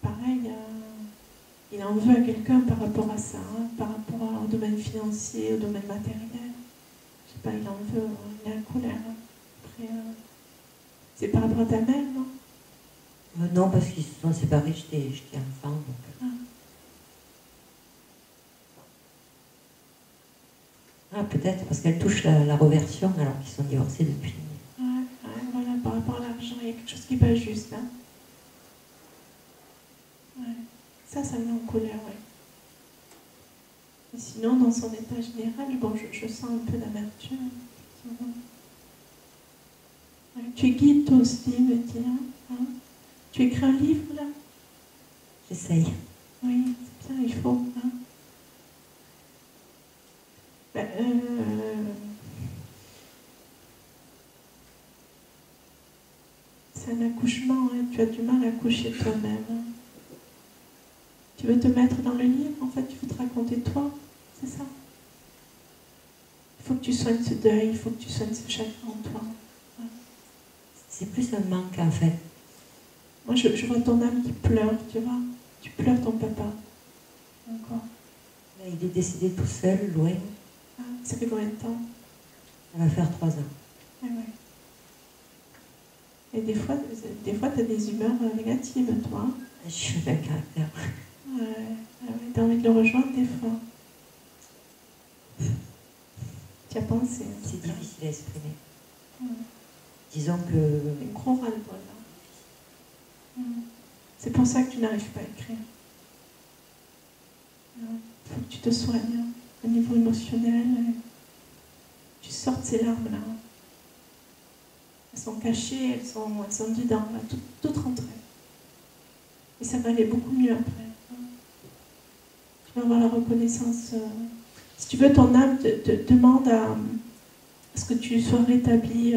Pareil, il en veut à quelqu'un par rapport à ça, hein, par rapport au domaine financier, au domaine matériel. Je sais pas, il en veut, il est en colère. Hein. Après, c'est par rapport à ta mère, non? Non, parce qu'ils se sont séparés, j'étais enfant. Donc... Ah, peut-être, parce qu'elle touche la reversion alors qu'ils sont divorcés depuis. Ouais, voilà, par rapport à l'argent, il y a quelque chose qui n'est pas juste. Hein. Ouais. Ça me met en colère, ouais. Et sinon, dans son état général, bon, je sens un peu d'amertume. Ouais. Tu es guide, toi aussi, me dit. Hein. Tu écris un livre, là? J'essaye. Oui, c'est bien, il faut. Hein. Ben, c'est un accouchement, hein. Tu as du mal à accoucher toi-même. Hein. Tu veux te mettre dans le livre, en fait, tu veux te raconter toi, c'est ça? Il faut que tu soignes ce deuil, il faut que tu soignes ce chagrin en toi. Ouais. C'est plus un manque, en fait. Moi, je vois ton âme qui pleure, tu vois. Tu pleures ton papa. Encore. Là, il est décédé tout seul, loin. Ah, ça fait combien de temps? Ça va faire 3 ans. Ah, ouais. Et des fois, tu as des humeurs négatives, toi. Je suis un caractère. Ouais, t'as envie de le rejoindre des fois. Tu as pensé. Hein, c'est difficile à exprimer. Ouais. Disons que... Un gros ras-le-bol, là. C'est pour ça que tu n'arrives pas à écrire. Il faut que tu te soignes au niveau émotionnel. Tu sortes ces larmes-là. Elles sont cachées, elles sont dedans, là, toutes rentrées. Et ça va aller beaucoup mieux après. Tu vas avoir la reconnaissance. Si tu veux, ton âme te demande à ce que tu sois rétabli.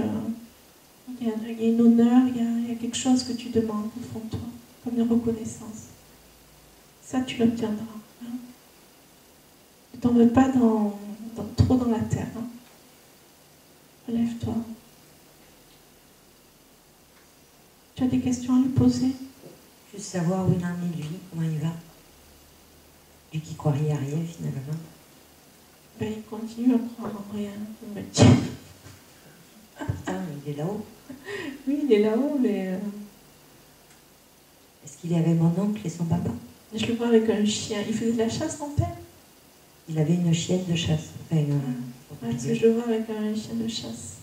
Il y a une honneur, il y a quelque chose que tu demandes au fond de toi, comme une reconnaissance. Ça, tu l'obtiendras. Hein. Ne t'en veux pas trop dans la terre. Hein. Relève-toi. Tu as des questions à lui poser? Juste savoir où il en est lui, comment il va. Lui qui croirait à rien finalement. Ben, il continue à croire en rien, il me dit. Ah, il est là-haut. Oui, il est là-haut, mais... Est-ce qu'il est avec mon oncle et son papa? Je le vois avec un chien. Il faisait de la chasse, ton père? Il avait une chienne de chasse. Enfin, parce que je le vois avec un chien de chasse.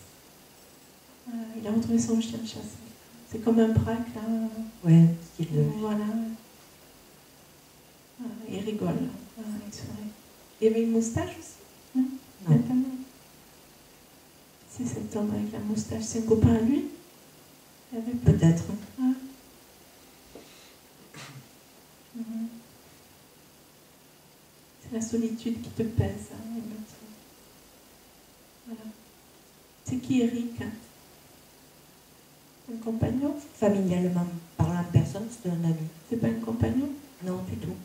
Il a retrouvé son chien de chasse. C'est comme un braque, là. Ouais, style de... Voilà. Il rigole. Il sourit. Il avait une moustache aussi? Non. C'est cet homme avec la moustache. C'est un copain à lui? Peut-être. Ouais. C'est la solitude qui te pèse. Hein, voilà. C'est qui Eric? Un compagnon? Familialement parlant, personne, c'est un ami. C'est pas un compagnon? Non, du tout.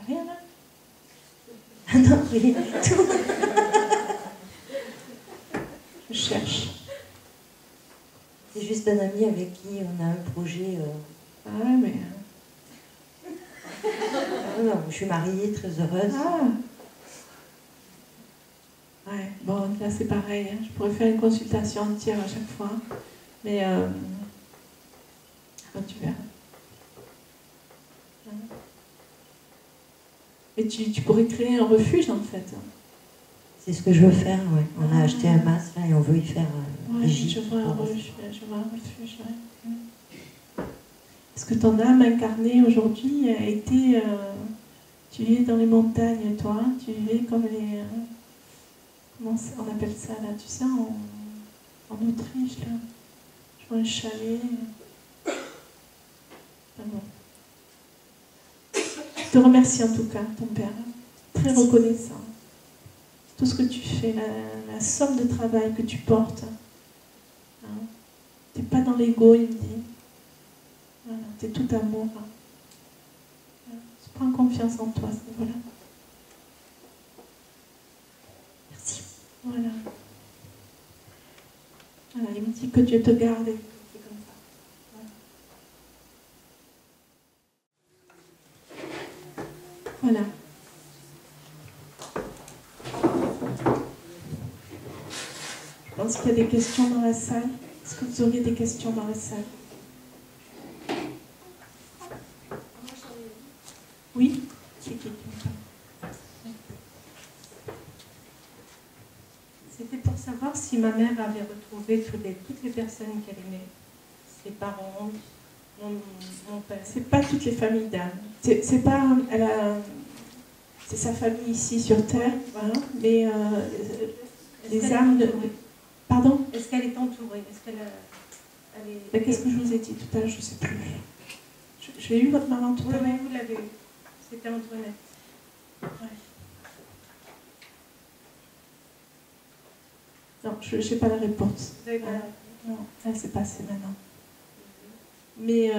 Il n'y a rien là? Ah non, rien du tout. Je cherche. C'est juste un ami avec qui on a un projet. Ah mais... non, je suis mariée, très heureuse. Ah. Ouais, bon, là c'est pareil. Hein. Je pourrais faire une consultation entière à chaque fois. Mais... tu verras. Et tu pourrais créer un refuge en fait. C'est ce que je veux faire, ouais. On a acheté un masque là et on veut y faire ouais, je vois un refuge, ouais. Parce que ton âme incarnée aujourd'hui a été... tu vivais dans les montagnes, toi. Tu vivais comme les... comment on appelle ça là? Tu sais, en Autriche, là. Je vois un chalet. Ah bon. Je te remercie en tout cas, ton père. Très reconnaissant. Tout ce que tu fais, la somme de travail que tu portes. Hein. Tu n'es pas dans l'ego, il me dit. Voilà, tu es tout amour. Voilà. Prends confiance en toi, à ce niveau-là. Merci. Voilà. Voilà. Il me dit que Dieu te garde. C'est comme ça. Voilà. Voilà. Je pense qu'il y a des questions dans la salle. Est-ce que vous auriez des questions dans la salle? Oui? C'était pour savoir si ma mère avait retrouvé toutes les personnes qu'elle aimait. Ses parents, mon père. C'est pas toutes les familles d'âmes. C'est pas... c'est sa famille ici sur Terre, voilà. Mais les âmes... Pardon? Est-ce qu'elle est entourée? Est-ce qu'elle est... Qu'est-ce que je vous ai dit tout à l'heure? Je ne sais plus. J'ai eu votre maman tout à l'heure. Oui, vous l'avez eu. C'était Antoinette. Ouais. Non, je n'ai pas la réponse. Vous avez pas la... Non, ça s'est passé maintenant. Mais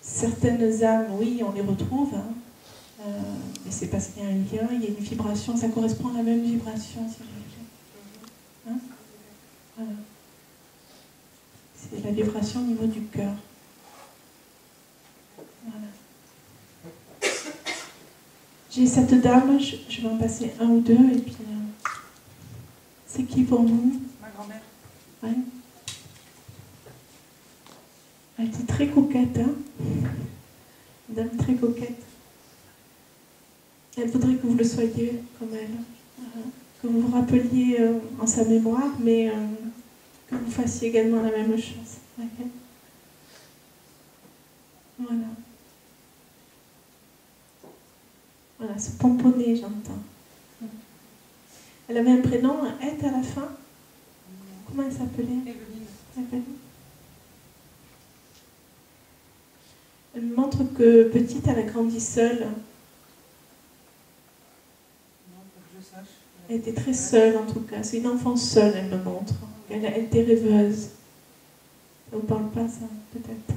certaines âmes, oui, on les retrouve. Hein. Mais c'est parce qu'il y a un lien, il y a une vibration, ça correspond à la même vibration, si vous voulez. Hein? Voilà. C'est la vibration au niveau du cœur. Voilà. J'ai cette dame, je vais en passer un ou deux, et puis... c'est qui pour vous? Ma grand-mère. Ouais. Elle était très coquette, hein? Une dame très coquette. Elle voudrait que vous le soyez comme elle. Que vous vous rappeliez en sa mémoire, mais que vous fassiez également la même chose. Ok. Voilà. Voilà, se pomponner, j'entends. Elle avait un prénom, un « à la fin. Comment elle s'appelait? Evelyne. Elle me montre que petite, elle a grandi seule. Non, pour que je sache. Elle était très seule, en tout cas. C'est une enfant seule, elle me montre. Elle était rêveuse. Ça vous parle pas, ça, peut-être?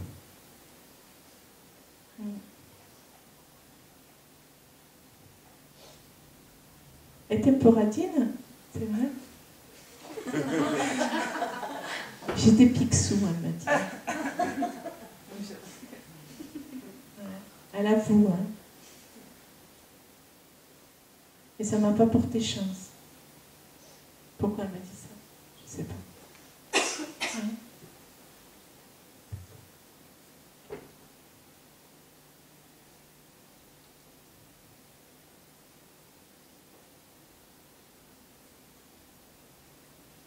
Elle était un peu radine, c'est vrai. J'étais Picsou, elle m'a dit. Elle avoue, hein. Et ça m'a pas porté chance. Pourquoi elle m'a dit ça? Je sais pas. Ouais.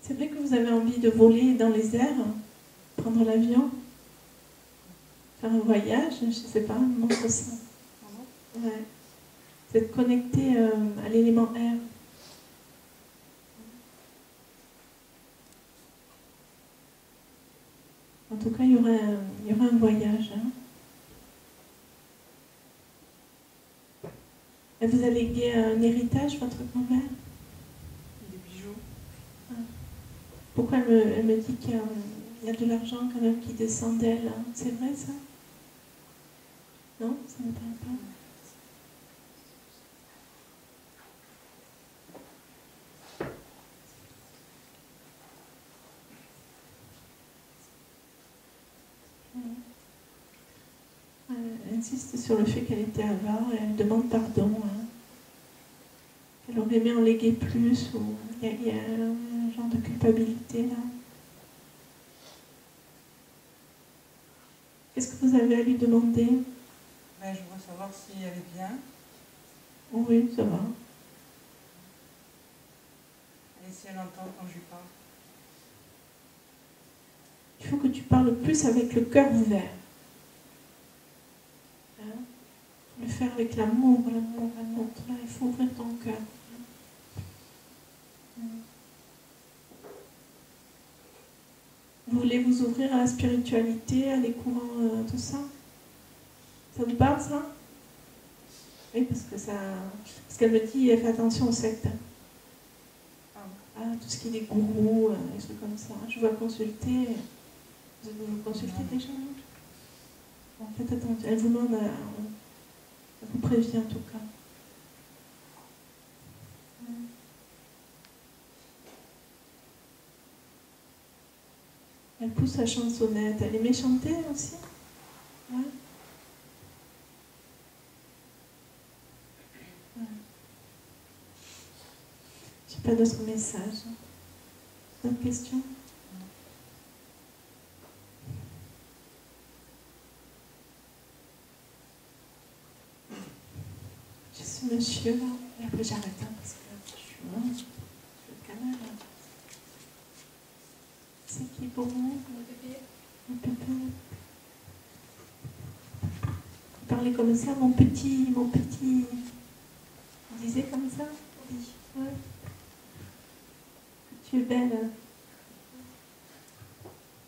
C'est vrai que vous avez envie de voler dans les airs, prendre l'avion, faire un voyage, je ne sais pas, montre ça. Ouais. Vous êtes connecté à l'élément air. En tout cas, il y aura un voyage. Hein. Elle vous a légué un héritage, votre grand-mère? Des bijoux. Ah. Pourquoi elle me dit qu'il y a de l'argent quand même qui descend d'elle? Hein. C'est vrai ça? Non, ça ne me parle pas. Elle insiste sur le fait qu'elle était avare et elle demande pardon. Hein. Elle aurait aimé en léguer plus, ou il y a un genre de culpabilité là. Qu'est-ce que vous avez à lui demander? Ben, je voudrais savoir si elle est bien. Oui, ça va. Et si elle entend quand je lui parle. Il faut que tu parles plus avec le cœur ouvert. Hein? Le faire avec l'amour, l'amour, l'amour. Là, il faut ouvrir ton cœur. Vous voulez vous ouvrir à la spiritualité, à les courants, tout ça? Ça vous parle, ça? Oui, parce qu'elle me dit, elle fait attention aux sectes. Ah, tout ce qui est des gourous, des trucs comme ça. Je vais consulter. Vous consultez déjà? En fait, attends, elle vous demande, elle vous prévient en tout cas. Elle pousse la chansonnette. Elle aimait chanter aussi? Ouais. Ouais. J'ai pas d'autres messages. D'autres questions? J'ai ce monsieur là. Et après j'arrête parce que je suis loin. Je suis le canal. C'est qui pour moi? Mon pépé. Vous parlez comme ça, mon petit. Vous disiez comme ça? Oui. Ouais. Tu es belle.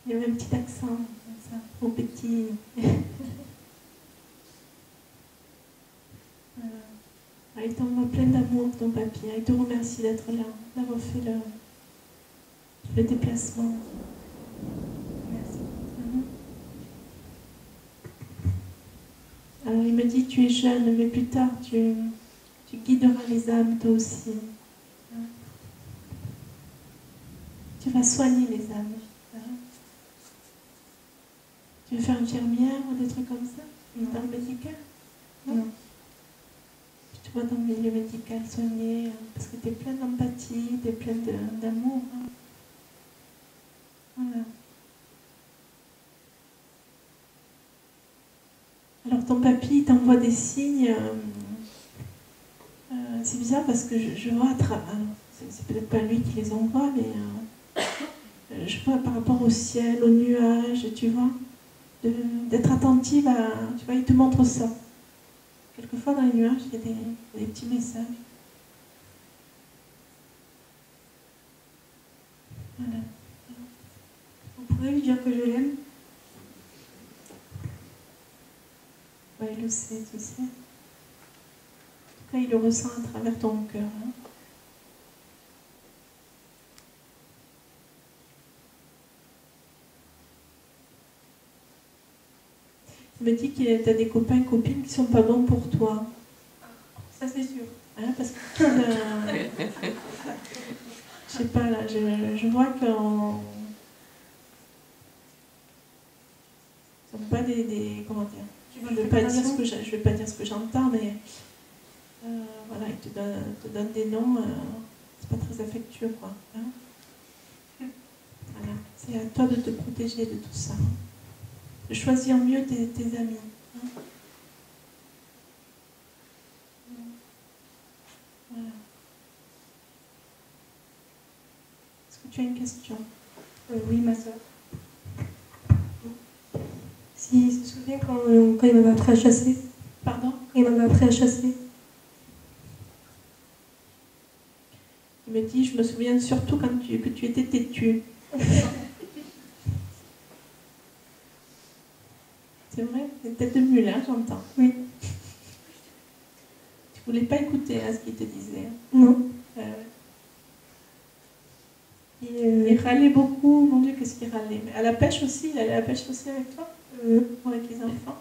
Il y avait un petit accent comme ça. Mon petit. Il t'envoie plein d'amour, ton papy. Il te remercie d'être là, d'avoir fait le déplacement. Merci. Alors il me dit, tu es jeune, mais plus tard, tu guideras les âmes, toi aussi. Tu vas soigner les âmes. Tu veux faire infirmière ou des trucs comme ça? Dans le médical? Non. Tu vas dans le milieu médical soigner, parce que tu es plein d'empathie, tu es plein d'amour. Hein. Voilà. Alors ton papy t'envoie des signes. C'est bizarre parce que je vois à travers. C'est peut-être pas lui qui les envoie, mais je vois par rapport au ciel, aux nuages, tu vois, d'être attentive à, tu vois, il te montre ça. Quelquefois dans les nuages, il y a des petits messages. Voilà. On pourrait lui dire que je l'aime. Ouais, il le sait, tu sais. En tout cas, il le ressent à travers ton cœur. Hein. Il me dit que tu as des copains et copines qui sont pas bons pour toi. Ça, c'est sûr. Hein, parce que je sais pas, là, je vois qu'on ne sont pas des comment dire. Je ne vais pas dire ce que j'entends, mais voilà, ils te donnent des noms, c'est pas très affectueux, quoi. Hein. Voilà. C'est à toi de te protéger de tout ça. De choisir mieux tes amis. Hein. Voilà. Est-ce que tu as une question? Oui, ma soeur. S'il se souvient quand il m'avait appris à chasser. Pardon? Quand il m'avait appris à chasser. Il me dit, je me souviens surtout que tu étais têtu. C'est vrai? C'est une tête de mule, hein, j'entends. Oui. Tu voulais pas écouter hein, ce qu'il te disait. Non. Il râlait beaucoup, mon Dieu, qu'est-ce qu'il râlait. Mais à la pêche aussi, il allait à la pêche aussi avec toi? Ou avec les enfants?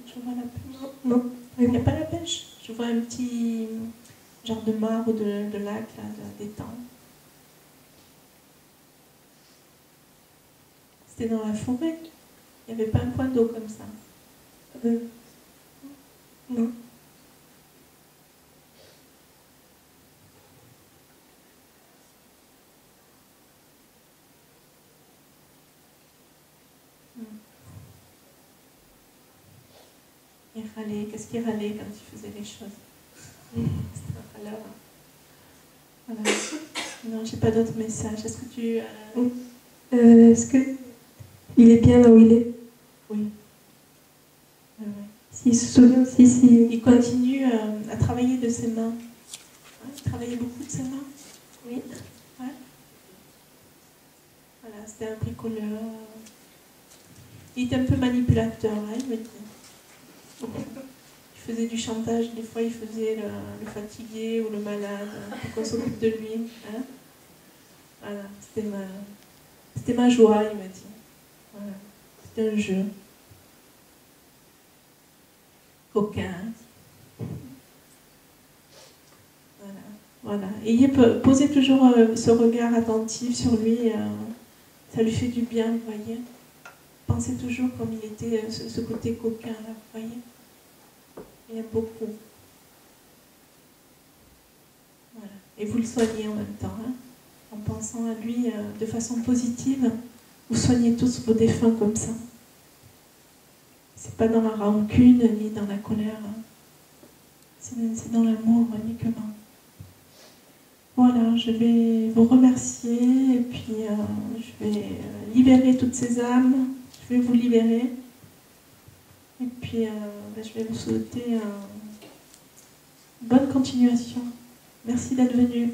Je vois la pêche. Non. Il n'y a pas la pêche? Je vois un petit genre de mare ou de lac, là, d'étang. C'était dans la forêt. Il n'y avait pas un point d'eau comme ça. Non. Il râlait. Qu'est-ce qu'il râlait quand il faisait les choses? C'était un râleur. Voilà. Non, j'ai pas d'autres messages. Est-ce que tu... Est-ce que il est bien là où il est? Oui. S'il se souvient aussi, si... Il continue à travailler de ses mains. Hein, il travaillait beaucoup de ses mains? Oui. Ouais. Voilà, c'était un bricoleur. Il était un peu manipulateur, hein, il me dit. Il faisait du chantage, des fois il faisait le fatigué ou le malade, pour qu'on s'occupe de lui. Hein. Voilà, c'était ma joie, il me dit. Voilà. C'était un jeu. Coquin. Voilà. Et posez toujours ce regard attentif sur lui, ça lui fait du bien, vous voyez. Pensez toujours comme il était, ce côté coquin, là, vous voyez. Il aime beaucoup. Voilà. Et vous le soignez en même temps, hein, en pensant à lui de façon positive. Vous soignez tous vos défunts comme ça. C'est pas dans la rancune ni dans la colère. Hein. C'est dans l'amour uniquement. Voilà, je vais vous remercier et puis je vais libérer toutes ces âmes. Je vais vous libérer. Et puis je vais vous souhaiter une bonne continuation. Merci d'être venu.